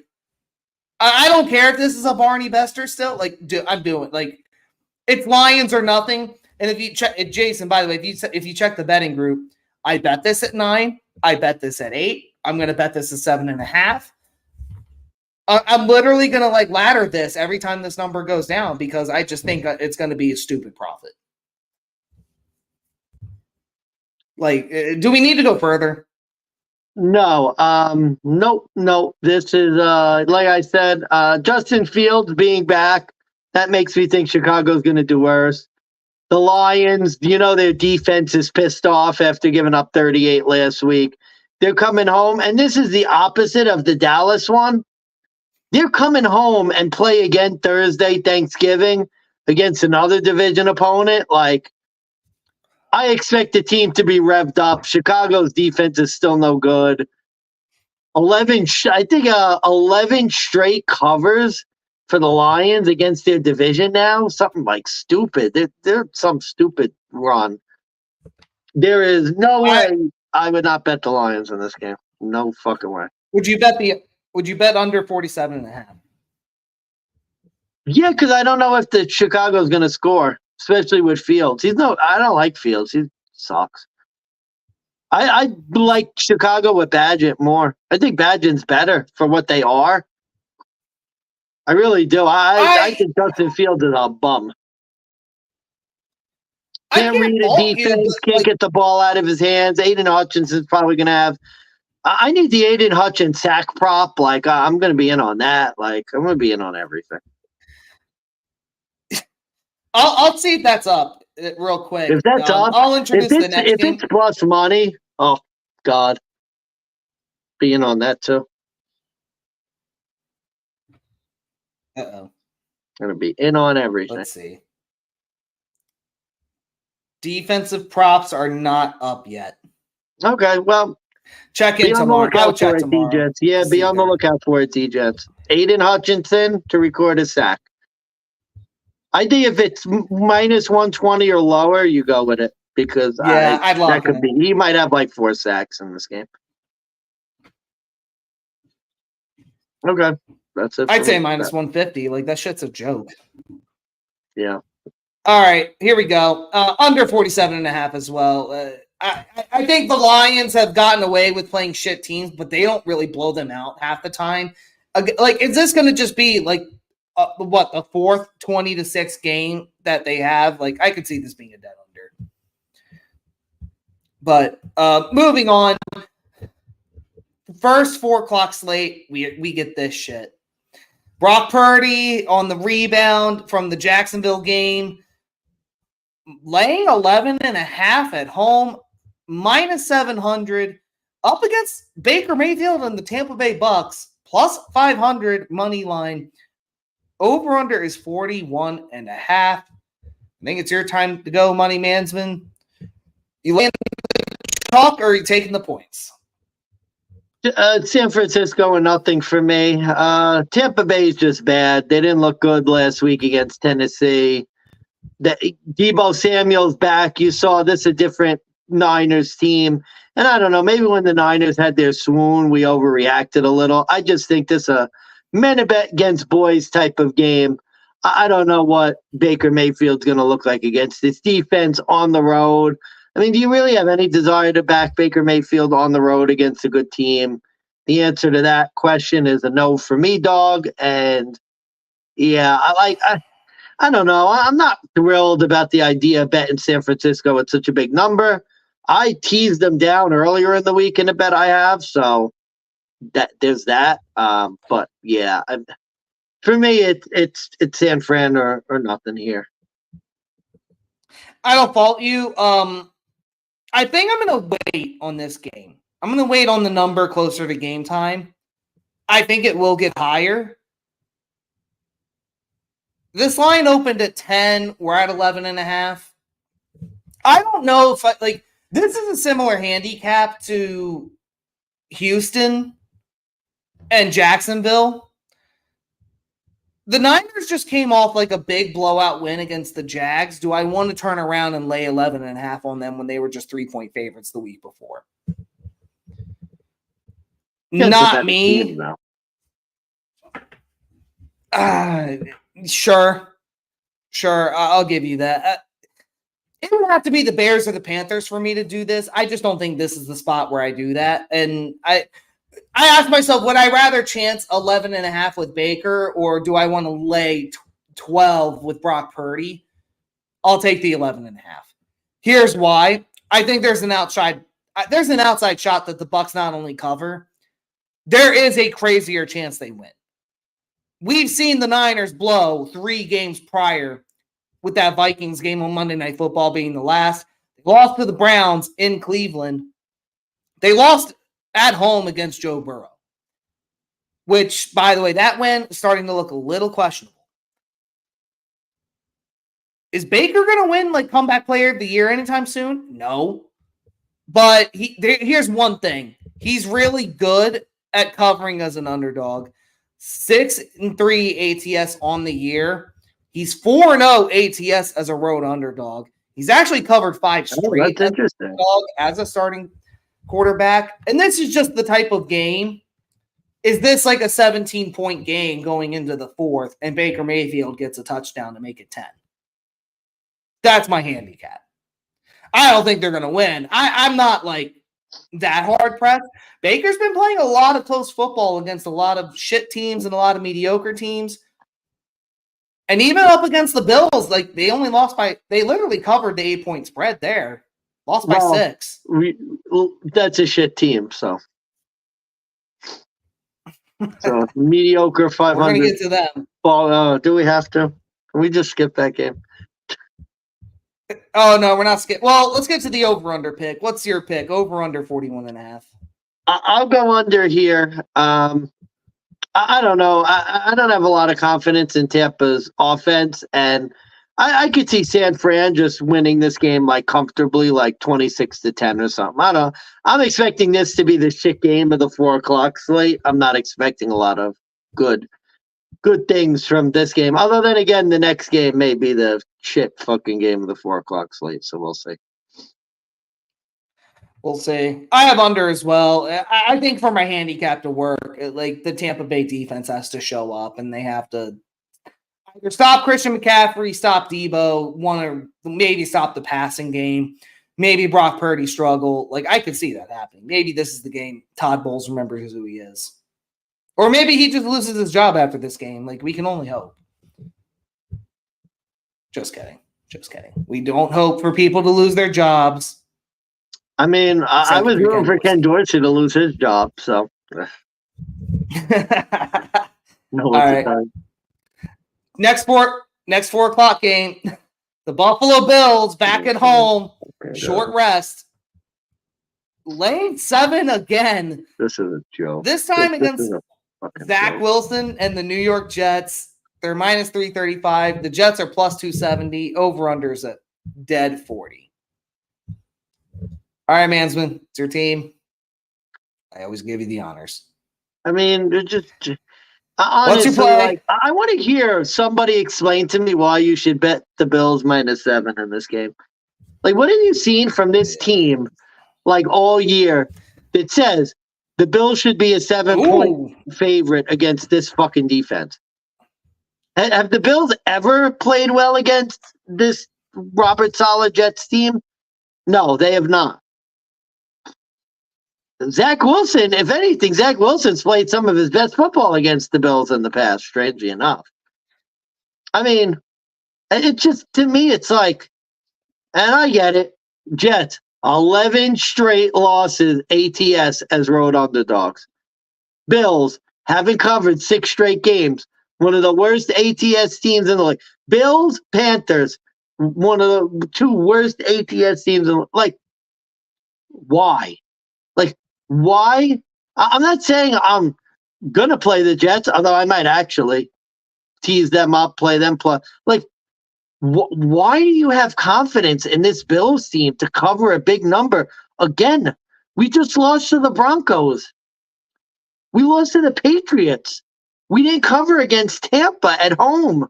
don't care if this is a Barney Bester still. I'm doing it's Lions or nothing. And if you check Jason, by the way, if you check the betting group, I bet this at 9. I bet this at 8. I'm going to bet this at 7.5. I'm literally going to ladder this every time this number goes down because I just think it's going to be a stupid profit. Do we need to go further? No. Nope. This is like I said, Justin Fields being back, that makes me think Chicago's going to do worse. The Lions, their defense is pissed off after giving up 38 last week. They're coming home, and this is the opposite of the Dallas one. They're coming home and play again Thursday, Thanksgiving, against another division opponent. I expect the team to be revved up. Chicago's defense is still no good. 11 straight covers for the Lions against their division now. Something stupid. They're some stupid run. There is no way I would not bet the Lions in this game. No fucking way. Would you bet under 47.5? Yeah, because I don't know if the Chicago's going to score, especially with Fields. I don't like Fields. He sucks. I like Chicago with Badgett more. I think Badgett's better for what they are. I really do. I think Justin Fields is a bum. Can't read a defense, can't get the ball out of his hands. Aiden Hutchinson's probably going to have. I need the Aiden Hutchins sack prop. I'm going to be in on that. I'm going to be in on everything. I'll see if that's up real quick. If that's up, I'll introduce the next If game. it's plus money, oh, God. Be in on that, too. Uh-oh. Going to be in on everything. Let's see. Defensive props are not up yet. Okay, well. Check in tomorrow. I'll check tomorrow. Yeah, be on the lookout for it, D-Jets. Aiden Hutchinson to record a sack. I think if it's minus 120 or lower, you go with it because I'd love that could be. He might have 4 sacks in this game. Okay, that's it. I'd say minus 150. That shit's a joke. Yeah. All right, here we go. Under 47.5 as well. I think the Lions have gotten away with playing shit teams, but they don't really blow them out half the time. Like, is this going to just be like the fourth 20-6 game that they have? Like, I could see this being a dead under. But moving on, first 4 o'clock slate, we get this shit. Brock Purdy on the rebound from the Jacksonville game, laying 11.5 at home, minus 700, up against Baker Mayfield and the Tampa Bay Bucks, plus 500 money line. Over under is 41.5. I think it's your time to go, Money Mansmann. You laying the talk, or are you taking the points? San Francisco and nothing for me. Tampa Bay is just bad. They didn't look good last week against Tennessee. Deebo Samuel's back. You saw this a different Niners team. And I don't know, maybe when the Niners had their swoon, we overreacted a little. I just think this is a men against boys type of game. I don't know what Baker Mayfield's going to look like against this defense on the road. I mean, do you really have any desire to back Baker Mayfield on the road against a good team? The answer to that question is a no for me, dog. And yeah, I don't know. I'm not thrilled about the idea of betting San Francisco at such a big number. I teased them down earlier in the week in a bet I have, so there's that. But yeah, for me, it's San Fran or nothing here. I don't fault you. I think I'm going to wait on this game. I'm going to wait on the number closer to game time. I think it will get higher. This line opened at 10. We're at 11.5. I don't know if this is a similar handicap to Houston and Jacksonville. The Niners just came off like a big blowout win against the Jags. Do I want to turn around and lay 11.5 on them when they were just 3-point favorites the week before? Not me. Sure. I'll give you that. It would have to be the Bears or the Panthers for me to do this. I just don't think this is the spot where I do that. And I asked myself, would I rather chance 11.5 with Baker, or do I want to lay 12 with Brock Purdy? I'll take the 11.5. Here's why. I think there's an outside shot that the Bucks not only cover, there is a crazier chance they win. We've seen the Niners blow 3 games prior, with that Vikings game on Monday Night Football being the last. They lost to the Browns in Cleveland. They lost at home against Joe Burrow, which, by the way, that win is starting to look a little questionable. Is Baker going to win like comeback player of the year anytime soon? No. But here's one thing. He's really good at covering as an underdog. 6-3 ATS on the year. He's 4-0 ATS as a road underdog. He's actually covered 5 straight as a starting quarterback. And this is just the type of game. Is this like a 17-point game going into the 4th, and Baker Mayfield gets a touchdown to make it 10? That's my handicap. I don't think they're going to win. I'm not like that hard pressed. Baker's been playing a lot of close football against a lot of shit teams and a lot of mediocre teams. And even up against the Bills, like they literally covered the 8-point spread there. Lost by 6. That's a shit team, so mediocre 500. We're going to get to them. Ball, do we have to? Can we just skip that game? Oh, no, we're not skipping. Well, let's get to the over-under pick. What's your pick? Over-under 41.5. I'll go under here. I don't know. I don't have a lot of confidence in Tampa's offense, and I could see San Fran just winning this game like comfortably, like 26-10 or something. I'm expecting this to be the shit game of the 4 o'clock slate. I'm not expecting a lot of good things from this game. Other than, again, the next game may be the shit fucking game of the 4 o'clock slate. So we'll see. We'll see. I have under as well. I think for my handicap to work, like the Tampa Bay defense has to show up, and they have to. Either stop Christian McCaffrey, stop Debo, want to maybe stop the passing game. Maybe Brock Purdy struggle. Like, I could see that happening. Maybe this is the game Todd Bowles remembers who he is. Or maybe he just loses his job after this game. Like, we can only hope. Just kidding. Just kidding. We don't hope for people to lose their jobs. I mean, I was rooting for Ken Dorsey to lose his job, so. No, all right. Next 4 o'clock game. The Buffalo Bills back at home. Short rest. Laying 7 again. This is a joke. This time against Zach Wilson and the New York Jets. They're minus 335. The Jets are plus 270. Over-unders at dead 40. All right, Mansmann. It's your team. I always give you the honors. I mean, they're just honestly, what's your play? Like, I want to hear somebody explain to me why you should bet the Bills minus 7 in this game. Like, what have you seen from this team, like, all year that says the Bills should be a 7-point favorite against this fucking defense? Have the Bills ever played well against this Robert Saleh Jets team? No, they have not. Zach Wilson, if anything, Zach Wilson's played some of his best football against the Bills in the past, strangely enough. I mean, it just, to me, it's like, and I get it, Jets, 11 straight losses ATS as road underdogs. Bills haven't covered 6 straight games. One of the worst ATS teams in the league. Bills, Panthers, one of the 2 worst ATS teams in the league. Like, why? Like, why? I'm not saying I'm going to play the Jets, although I might actually tease them up, play them. Like, why do you have confidence in this Bills team to cover a big number? Again, we just lost to the Broncos. We lost to the Patriots. We didn't cover against Tampa at home.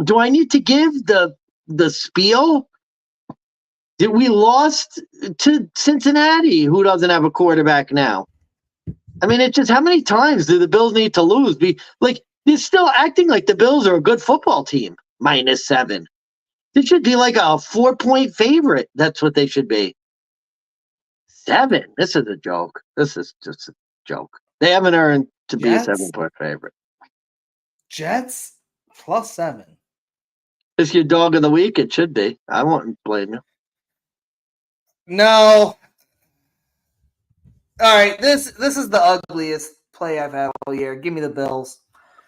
Do I need to give the spiel? We lost to Cincinnati, who doesn't have a quarterback now. I mean, it's just, how many times do the Bills need to lose? They're still acting like the Bills are a good football team, minus 7. They should be like a 4-point favorite. That's what they should be. 7. This is a joke. This is just a joke. They haven't earned to be a 7-point favorite. Jets plus 7. It's your dog of the week. It should be. I won't blame you. No. All right, this is the ugliest play I've had all year. Give me the Bills.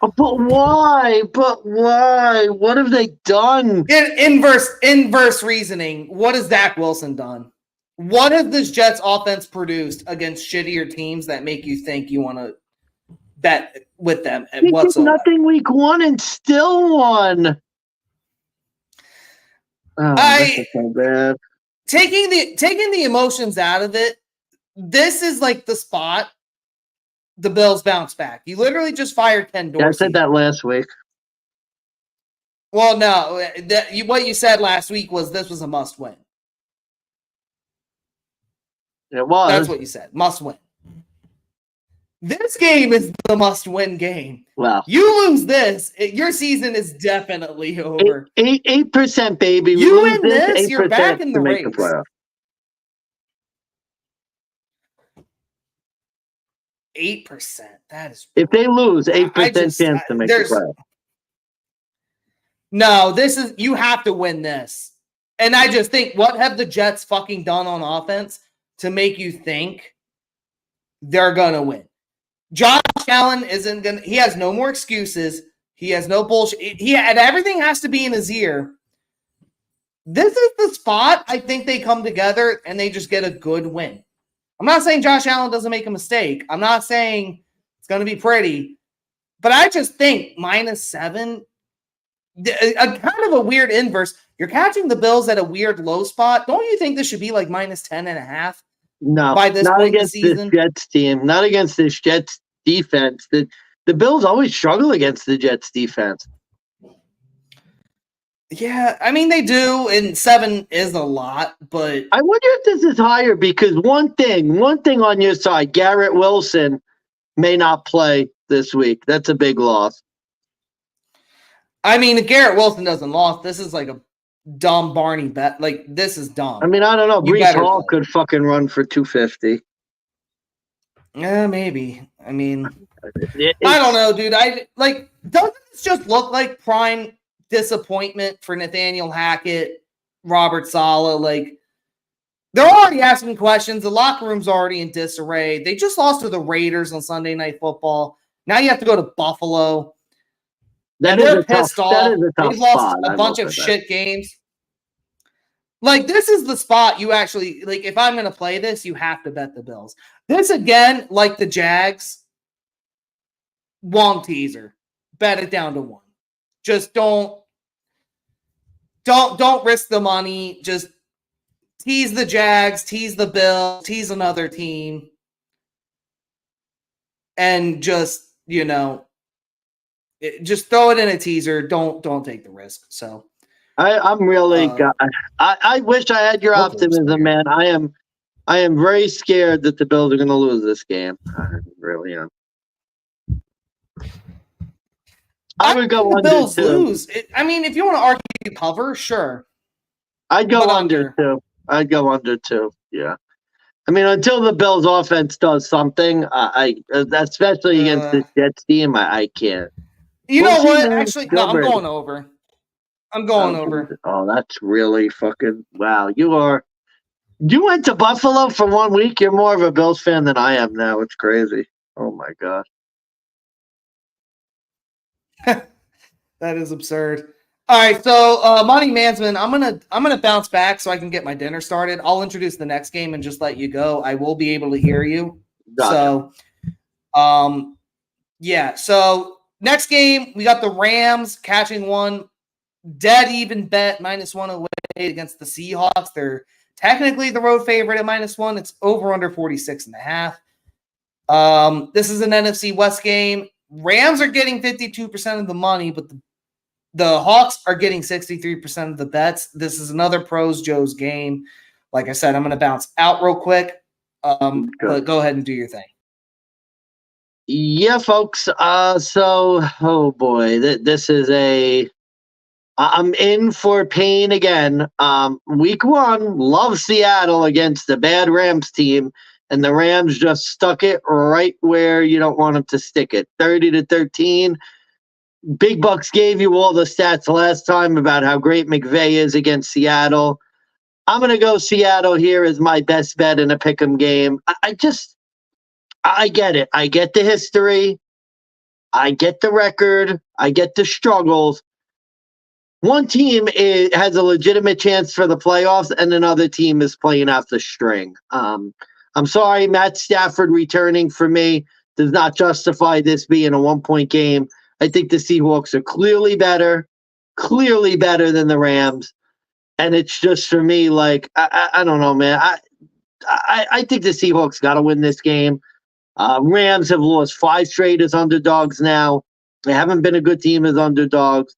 Oh, but why? But why? What have they done? Inverse reasoning. What has Zach Wilson done? What has this Jets offense produced against shittier teams that make you think you want to bet with them whatsoever? Nothing week 1 and still won. Oh, this is so bad. Taking the emotions out of it, this is like the spot the Bills bounce back. You literally just fired Ken Dorsey. Yeah, I said that last week. Well, no. What you said last week was this was a must-win. It was. That's what you said. Must-win. This game is the must-win game. Well, you lose this, your season is definitely over. 8%, baby. You win this, you're back in the race. 8%. That is. If they lose, 8% chance to make the playoff. No, you have to win this. And I just think, what have the Jets fucking done on offense to make you think they're gonna win? Josh Allen isn't gonna. He has no more excuses. He has no bullshit. And everything has to be in his ear. This is the spot I think they come together and they just get a good win. I'm not saying Josh Allen doesn't make a mistake. I'm not saying it's going to be pretty. But I just think minus 7, a kind of a weird inverse. You're catching the Bills at a weird low spot. Don't you think this should be like minus 10.5? No, by this not point against in the season? This Jets team. Not against this Jets defense. The Bills always struggle against the Jets defense. Yeah, I mean, they do, and 7 is a lot, but I wonder if this is higher because one thing on your side, Garrett Wilson may not play this week. That's a big loss. I mean, if Garrett Wilson doesn't lost, this is like a dumb Barney bet. Like, this is dumb. I mean, I don't know. You Brees better Hall play. could fucking run for 250. Yeah, maybe. I mean, It- I don't it's- know, dude. Doesn't this just look like prime disappointment for Nathaniel Hackett, Robert Saleh? Like, they're already asking questions. The locker room's already in disarray. They just lost to the Raiders on Sunday Night Football. Now you have to go to Buffalo. That And is they're a tough. pissed off. That is a tough They've lost spot. a I bunch will of say that. shit games. Like, this is the spot you actually, like, if I'm going to play this, you have to bet the Bills. This, again, like the Jags, Wong teaser. Bet it down to 1. Just don't risk the money. Just tease the Jags, tease the Bills, tease another team. And just, just throw it in a teaser. Don't take the risk. So I'm really. I wish I had your hopefully we're optimism, man. I am very scared that the Bills are going to lose this game. I really am. I would go the under Bills 2. lose. I mean, if you want to argue cover, sure. I'd go but under 2. I'd go under 2. Yeah. I mean, until the Bills' offense does something, I especially against the Jets team, I can't. You We'll know see, what? man. Actually, Go no, I'm Brady. going over. I'm going over. Oh, that's really fucking wow. You went to Buffalo for 1 week. You're more of a Bills fan than I am now. It's crazy. Oh my god. That is absurd. All right, so Money Mansmann, I'm gonna bounce back so I can get my dinner started. I'll introduce the next game and just let you go. I will be able to hear you. Gotcha. So, yeah. So next game, we got the Rams catching one dead even bet -1 away against the Seahawks. They're technically the road favorite at -1. It's over under 46.5. This is an NFC West game. Rams are getting 52% of the money, but the Hawks are getting 63% of the bets. This is another Pros Joe's game. Like I said, I'm going to bounce out real quick. But go ahead and do your thing. Yeah, folks. Oh boy, this is I'm in for pain again. Week 1, love Seattle against the bad Rams team, and the Rams just stuck it right where you don't want them to stick it. 30-13. Big Bucks gave you all the stats last time about how great McVay is against Seattle. I'm going to go Seattle here as my best bet in a pick'em game. I get it. I get the history. I get the record. I get the struggles. One team has a legitimate chance for the playoffs, and another team is playing out the string. I'm sorry, Matt Stafford returning for me does not justify this being a 1-point game. I think the Seahawks are clearly better than the Rams. And it's just for me, like, I don't know, man. I think the Seahawks got to win this game. Rams have lost 5 straight as underdogs now. They haven't been a good team as underdogs.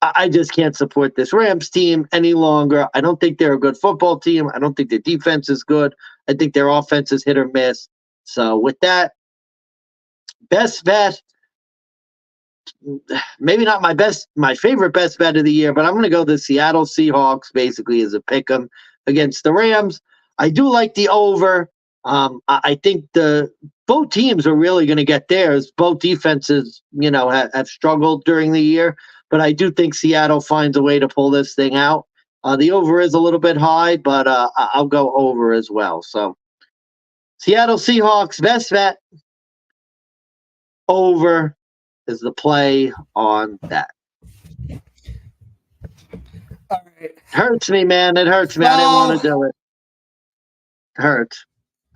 I just can't support this Rams team any longer. I don't think they're a good football team. I don't think their defense is good. I think their offense is hit or miss. So with that, best bet, maybe not my favorite best bet of the year, but I'm going to go the Seattle Seahawks basically as a pick 'em against the Rams. I do like the over. I think both teams are really going to get theirs. Both defenses, have struggled during the year, but I do think Seattle finds a way to pull this thing out. The over is a little bit high, but I'll go over as well. So Seattle Seahawks, best bet, over is the play on that. All right. Hurts me, man. It hurts me. I didn't want to do it. Hurts.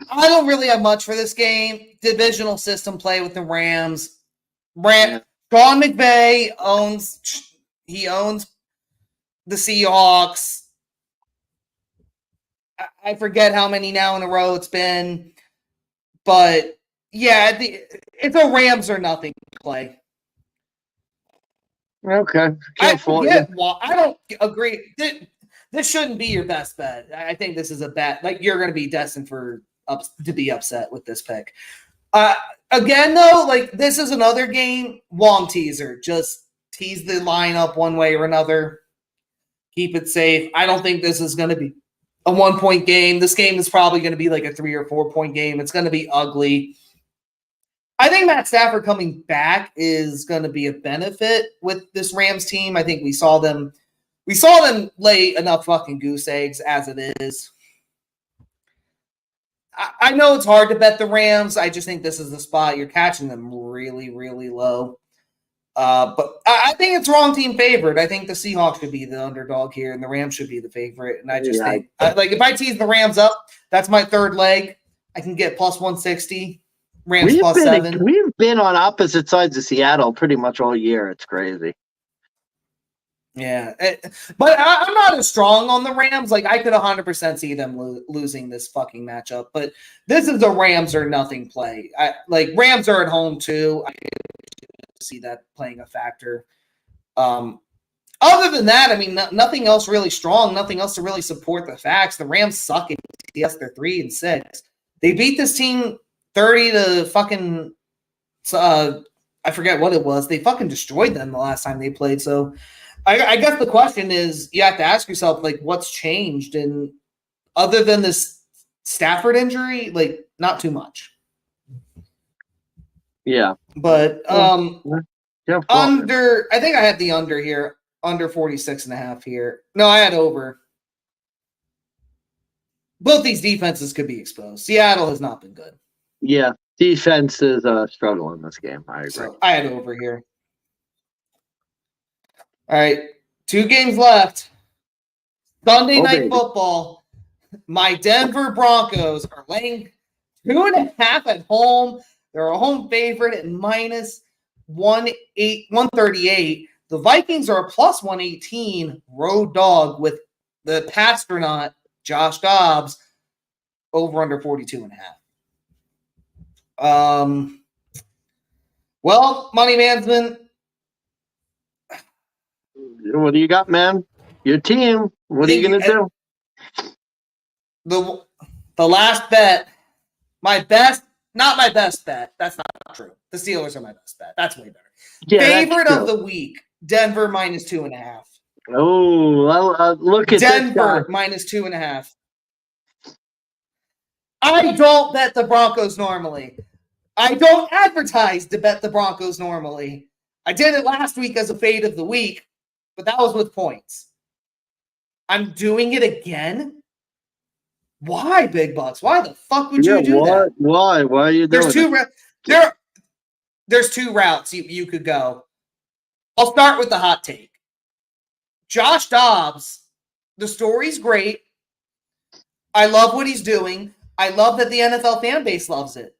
I don't really have much for this game. Divisional system play with the Rams. Sean McVay owns the Seahawks. I forget how many now in a row it's been. But, yeah, it's a Rams or nothing play. Okay. I don't agree. This shouldn't be your best bet. I think this is a bet. Like, you're going to be destined to be upset with this pick. Again, though, like, this is another game. Wong teaser. Just tease the lineup one way or another. Keep it safe. I don't think this is going to be a 1-point game. This game is probably going to be like a 3 or 4-point game. It's going to be ugly. I think Matt Stafford coming back is going to be a benefit with this Rams team. I think we saw them lay enough fucking goose eggs as it is. I know it's hard to bet the Rams. I just think this is the spot. You're catching them really, really low. But I think it's wrong team favored. I think the Seahawks should be the underdog here, and the Rams should be the favorite. And I just think, if I tease the Rams up, that's my third leg. I can get plus 160. Rams plus 7. We've been on opposite sides of Seattle pretty much all year. It's crazy. Yeah, but I'm not as strong on the Rams. Like, I could 100% see them losing this fucking matchup. But this is a Rams or nothing play. Rams are at home too. I see that playing a factor. Other than that, I mean, nothing else really strong. Nothing else to really support the facts. The Rams suck. Yes, they're 3-6. They beat this team 30 to fucking. I forget what it was. They fucking destroyed them the last time they played. So. I guess the question is, you have to ask yourself, like, what's changed? And other than this Stafford injury, like, not too much. Yeah. But under, I think I had the under here, under 46.5 here. No, I had over. Both these defenses could be exposed. Seattle has not been good. Yeah, defense is struggling in this game. I agree. So I had over here. All right, 2 games left. Sunday night football. My Denver Broncos are laying 2.5 at home. They're a home favorite at minus 138. The Vikings are a plus 118 road dog with the Pastronaut Josh Dobbs over under 42.5. Well, Money Mansmann. What do you got, man? Your team. What are you going to do? The last bet, not my best bet. That's not true. The Steelers are my best bet. That's way better. Yeah, favorite of the week, Denver minus 2.5. Oh, look at Denver minus 2.5. I don't bet the Broncos normally. I don't advertise to bet the Broncos normally. I did it last week as a fade of the week. But that was with points. I'm doing it again? Why, Big Bucks? Why the fuck would you do that? Why? Why are you doing it? There's 2 routes you could go. I'll start with the hot take. Josh Dobbs, the story's great. I love what he's doing. I love that the NFL fan base loves it.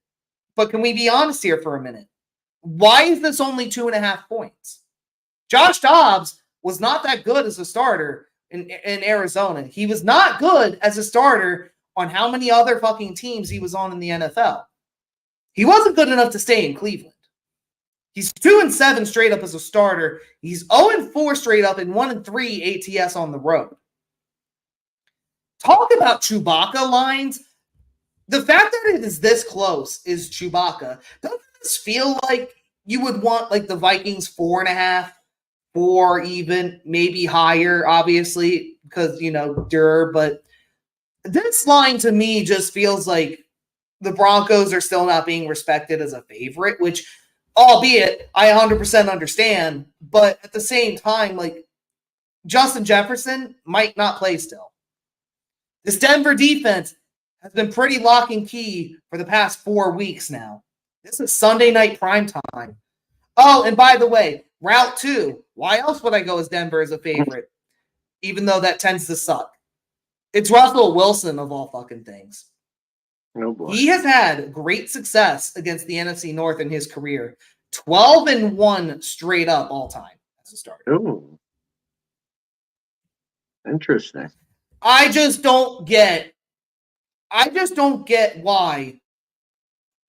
But can we be honest here for a minute? Why is this only 2.5 points? Josh Dobbs was not that good as a starter in Arizona. He was not good as a starter on how many other fucking teams he was on in the NFL. He wasn't good enough to stay in Cleveland. He's 2-7 straight up as a starter. He's 0-4 straight up and 1-3 ATS on the road. Talk about Chewbacca lines. The fact that it is this close is Chewbacca. Doesn't this feel like you would want like the Vikings 4.5? 4 even, maybe higher, obviously, because, but this line to me just feels like the Broncos are still not being respected as a favorite, which, albeit, I 100% understand, but at the same time, like, Justin Jefferson might not play still. This Denver defense has been pretty lock and key for the past 4 weeks now. This is Sunday night primetime. Oh, and by the way, Route 2. Why else would I go as Denver as a favorite? Even though that tends to suck. It's Russell Wilson of all fucking things. Oh boy. He has had great success against the NFC North in his career. 12-1 straight up all time as a starter. Ooh. Interesting. I just don't get why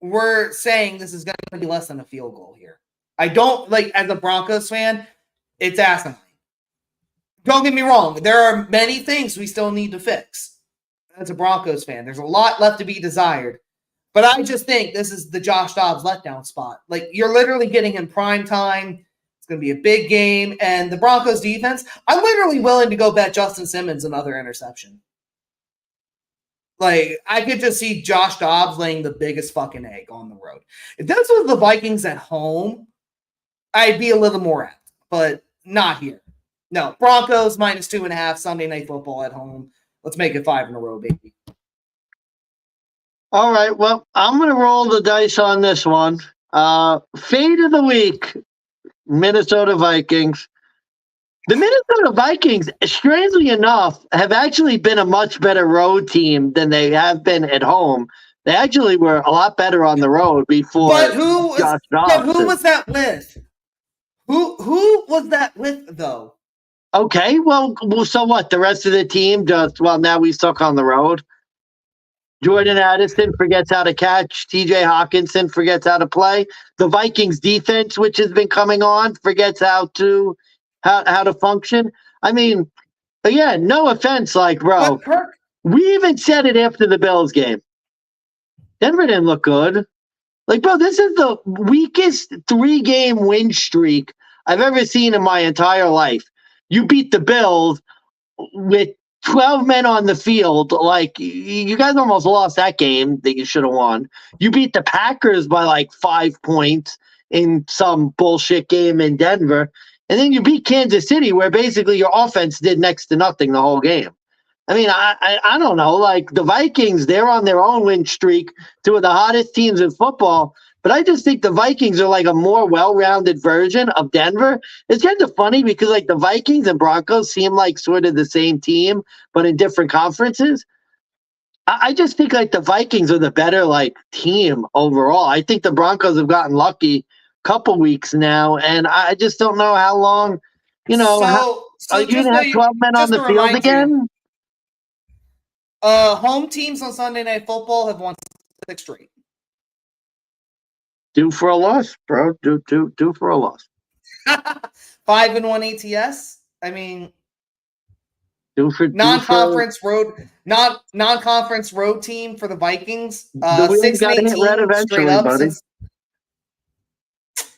we're saying this is going to be less than a field goal here. I don't, as a Broncos fan, it's asinine. Don't get me wrong. There are many things we still need to fix. As a Broncos fan, there's a lot left to be desired. But I just think this is the Josh Dobbs letdown spot. You're literally getting him prime time. It's going to be a big game. And the Broncos defense, I'm literally willing to go bet Justin Simmons another interception. Like, I could just see Josh Dobbs laying the biggest fucking egg on the road. If this was the Vikings at home, I'd be a little more apt, but not here. No, Broncos -2.5, Sunday Night Football at home. Let's make it 5 in a row, baby. All right, well, I'm going to roll the dice on this one. Fade of the week, Minnesota Vikings. The Minnesota Vikings, strangely enough, have actually been a much better road team than they have been at home. They actually were a lot better on the road before. But who was that with? Who was that with, though? Okay, well, so what? The rest of the team just, well, now we suck on the road. Jordan Addison forgets how to catch. TJ Hawkinson forgets how to play. The Vikings defense, which has been coming on, forgets how to function. I mean, again, no offense, like, bro, we even said it after the Bills game. Denver didn't look good. Like, bro, this is the weakest 3-game win streak I've ever seen in my entire life. You beat the Bills with 12 men on the field. Like, you guys almost lost that game that you should have won. You beat the Packers by like 5 points in some bullshit game in Denver. And then you beat Kansas City, where basically your offense did next to nothing the whole game. I mean, I don't know. Like, the Vikings, they're on their own win streak, 2 of the hottest teams in football. But I just think the Vikings are like a more well-rounded version of Denver. It's kind of funny because like the Vikings and Broncos seem like sort of the same team, but in different conferences. I just think like the Vikings are the better like team overall. I think the Broncos have gotten lucky a couple weeks now, and I just don't know how long, you know, are you going to have 12 men on the field again? Home teams on Sunday Night Football have won 6 straight. Due for a loss, bro. Due for a loss. 5-1 ATS. I mean, non-conference road team for the Vikings. 6-18 straight up.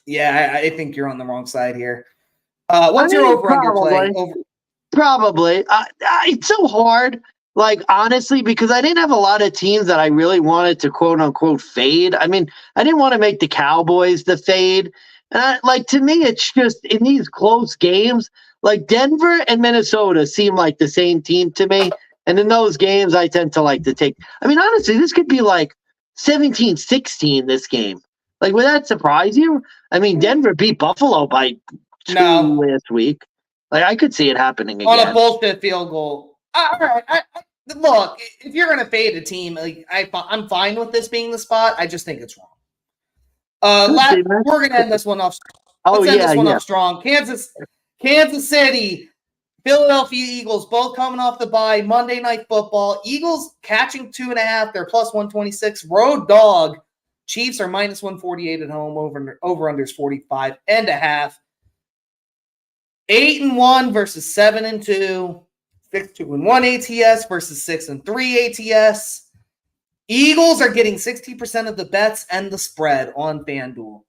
Yeah, I think you're on the wrong side here. What's your over-under play? Probably. It's so hard. Like, honestly, because I didn't have a lot of teams that I really wanted to quote unquote fade. I mean, I didn't want to make the Cowboys the fade. And to me, it's just in these close games, like Denver and Minnesota seem like the same team to me. And in those games, I tend to like to take, I mean, honestly, this could be like 17-16 this game. Like, would that surprise you? I mean, Denver beat Buffalo by 2 last week. Like, I could see it happening again. On a bullshit field goal. All right. Look, if you're going to fade a team, like I'm fine with this being the spot. I just think it's wrong. We're going to end this one off. Let's end this one off strong. Kansas City, Philadelphia Eagles, both coming off the bye. Monday Night Football. Eagles catching 2.5. They're +126. Road dog. Chiefs are -148 at home. Over unders 45.5. 8-1 versus 7-2. 6-2-1 ATS versus 6-3 ATS. Eagles are getting 60% of the bets and the spread on FanDuel.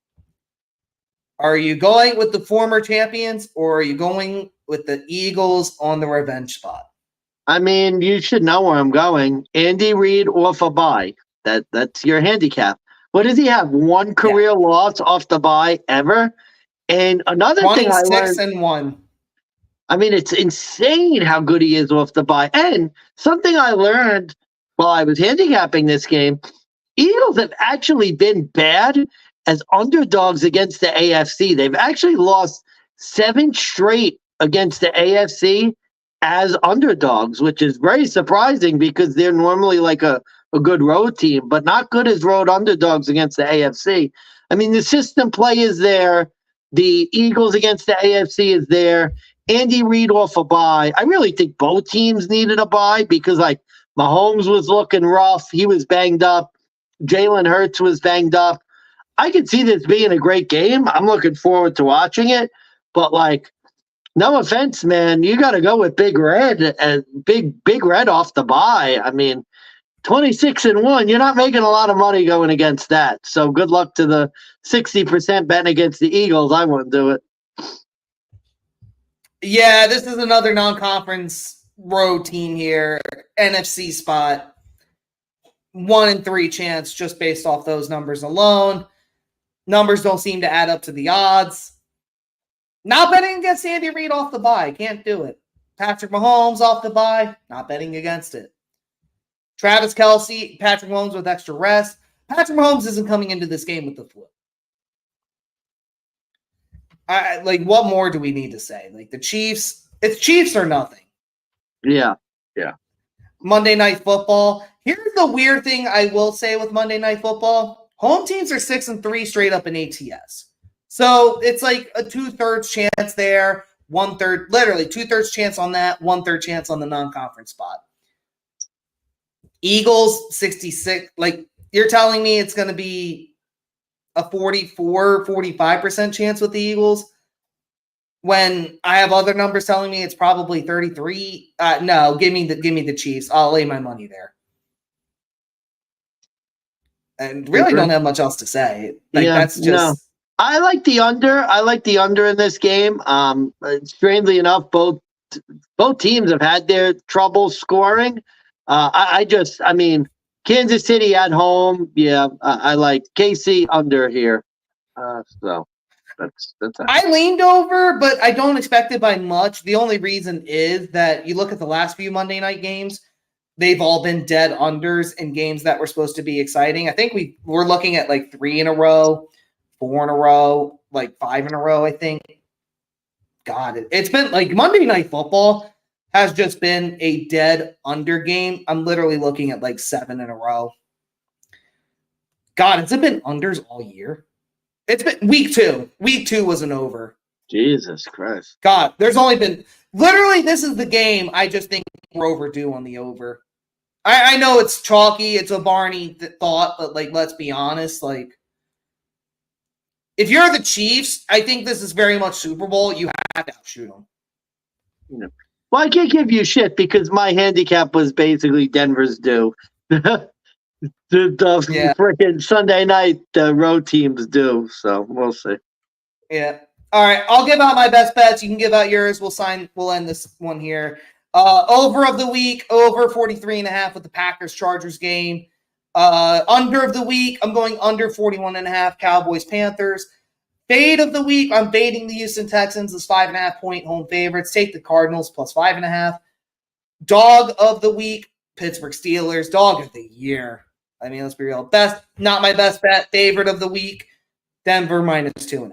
Are you going with the former champions, or are you going with the Eagles on the revenge spot? I mean, you should know where I'm going. Andy Reid off a bye. That's your handicap. What does he have? 1 career loss off the bye ever? And another thing I learned, 26-1. I mean, it's insane how good he is off the bye. And something I learned while I was handicapping this game, Eagles have actually been bad as underdogs against the AFC. They've actually lost 7 straight against the AFC as underdogs, which is very surprising because they're normally like a good road team, but not good as road underdogs against the AFC. I mean, the system play is there. The Eagles against the AFC is there. Andy Reid off a bye. I really think both teams needed a bye because, like, Mahomes was looking rough. He was banged up. Jalen Hurts was banged up. I could see this being a great game. I'm looking forward to watching it. But, like, no offense, man. You got to go with Big Red and Big Red off the bye. I mean, 26-1. You're not making a lot of money going against that. So good luck to the 60% betting against the Eagles. I wouldn't do it. Yeah, this is another non-conference road team here. NFC spot. 1 in 3 chance just based off those numbers alone. Numbers don't seem to add up to the odds. Not betting against Andy Reid off the bye. Can't do it. Patrick Mahomes off the bye. Not betting against it. Travis Kelce, Patrick Mahomes with extra rest. Patrick Mahomes isn't coming into this game with the flu. What more do we need to say? Like the Chiefs, it's Chiefs or nothing. Yeah. Monday Night Football. Here's the weird thing I will say with Monday Night Football. Home teams are 6-3 straight up in ATS. So it's like a 2/3 chance there, 1/3, literally 2/3 chance on that, 1/3 chance on the non-conference spot. Eagles, 66. Like, you're telling me it's going to be a 44, 45% chance with the Eagles when I have other numbers telling me it's probably 33. No, give me the Chiefs. I'll lay my money there. And really don't have much else to say. That's just. No. I like the under. I like the under in this game. Strangely enough, both teams have had their trouble scoring. Kansas City at home. Yeah, I like KC under here. So that's. I leaned over, but I don't expect it by much. The only reason is that you look at the last few Monday night games. They've all been dead unders in games that were supposed to be exciting. I think we're looking at like 3 in a row, 4 in a row, like 5 in a row, I think. God, it's been like Monday Night Football has just been a dead under game. I'm literally looking at like 7 in a row. God, has it been unders all year? It's been week 2. Week 2 was an over. Jesus Christ. God, there's only been literally this is the game I just think we're overdue on the over. I know it's chalky, it's a Barney thought, but like let's be honest, like if you're the Chiefs, I think this is very much Super Bowl. You have to outshoot them. Yeah. Well, I can't give you shit because my handicap was basically Denver's due. the freaking Sunday night road teams do, so we'll see. Yeah. All right, I'll give out my best bets. You can give out yours. We'll end this one here. Over of the week, over 43.5 with the Packers-Chargers game. Under of the week, I'm going under 41.5 Cowboys-Panthers. Fade of the week, I'm fading the Houston Texans as 5.5-point home favorites. Take the Cardinals plus 5.5. Dog of the week, Pittsburgh Steelers. Dog of the year. I mean, let's be real. Not my best bet. Favorite of the week, Denver minus 2.5.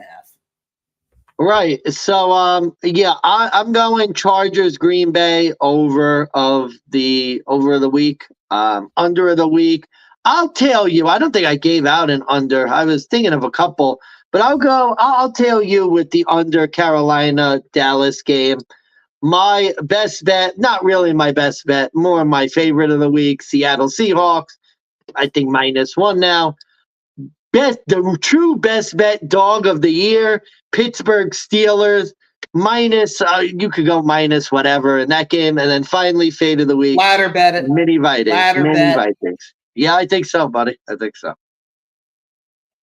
Right. So, I'm going Chargers, Green Bay over the week, under of the week. I'll tell you, I don't think I gave out an under. I was thinking of a couple, but I'll tell you with the under Carolina Dallas game. My best bet, not really my best bet, more my favorite of the week, Seattle Seahawks. I think -1 now. The true best bet, dog of the year, Pittsburgh Steelers, minus, you could go minus whatever in that game. And then finally, fade of the week. Ladder bet it. Mini Vikings. Ladder bet. Vikings. Yeah, I think so, buddy. I think so.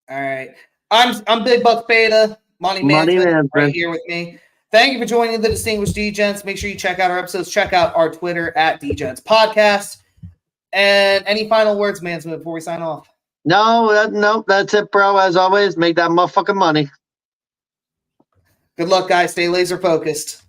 All right. I'm Big Buck Beta, Money Mansmann, right here with me. Thank you for joining the Distinguished D-Gents. Make sure you check out our episodes. Check out our Twitter at D-Gents Podcast. And any final words, Mansmann, before we sign off? No, that's it, bro. As always, make that motherfucking money. Good luck, guys. Stay laser focused.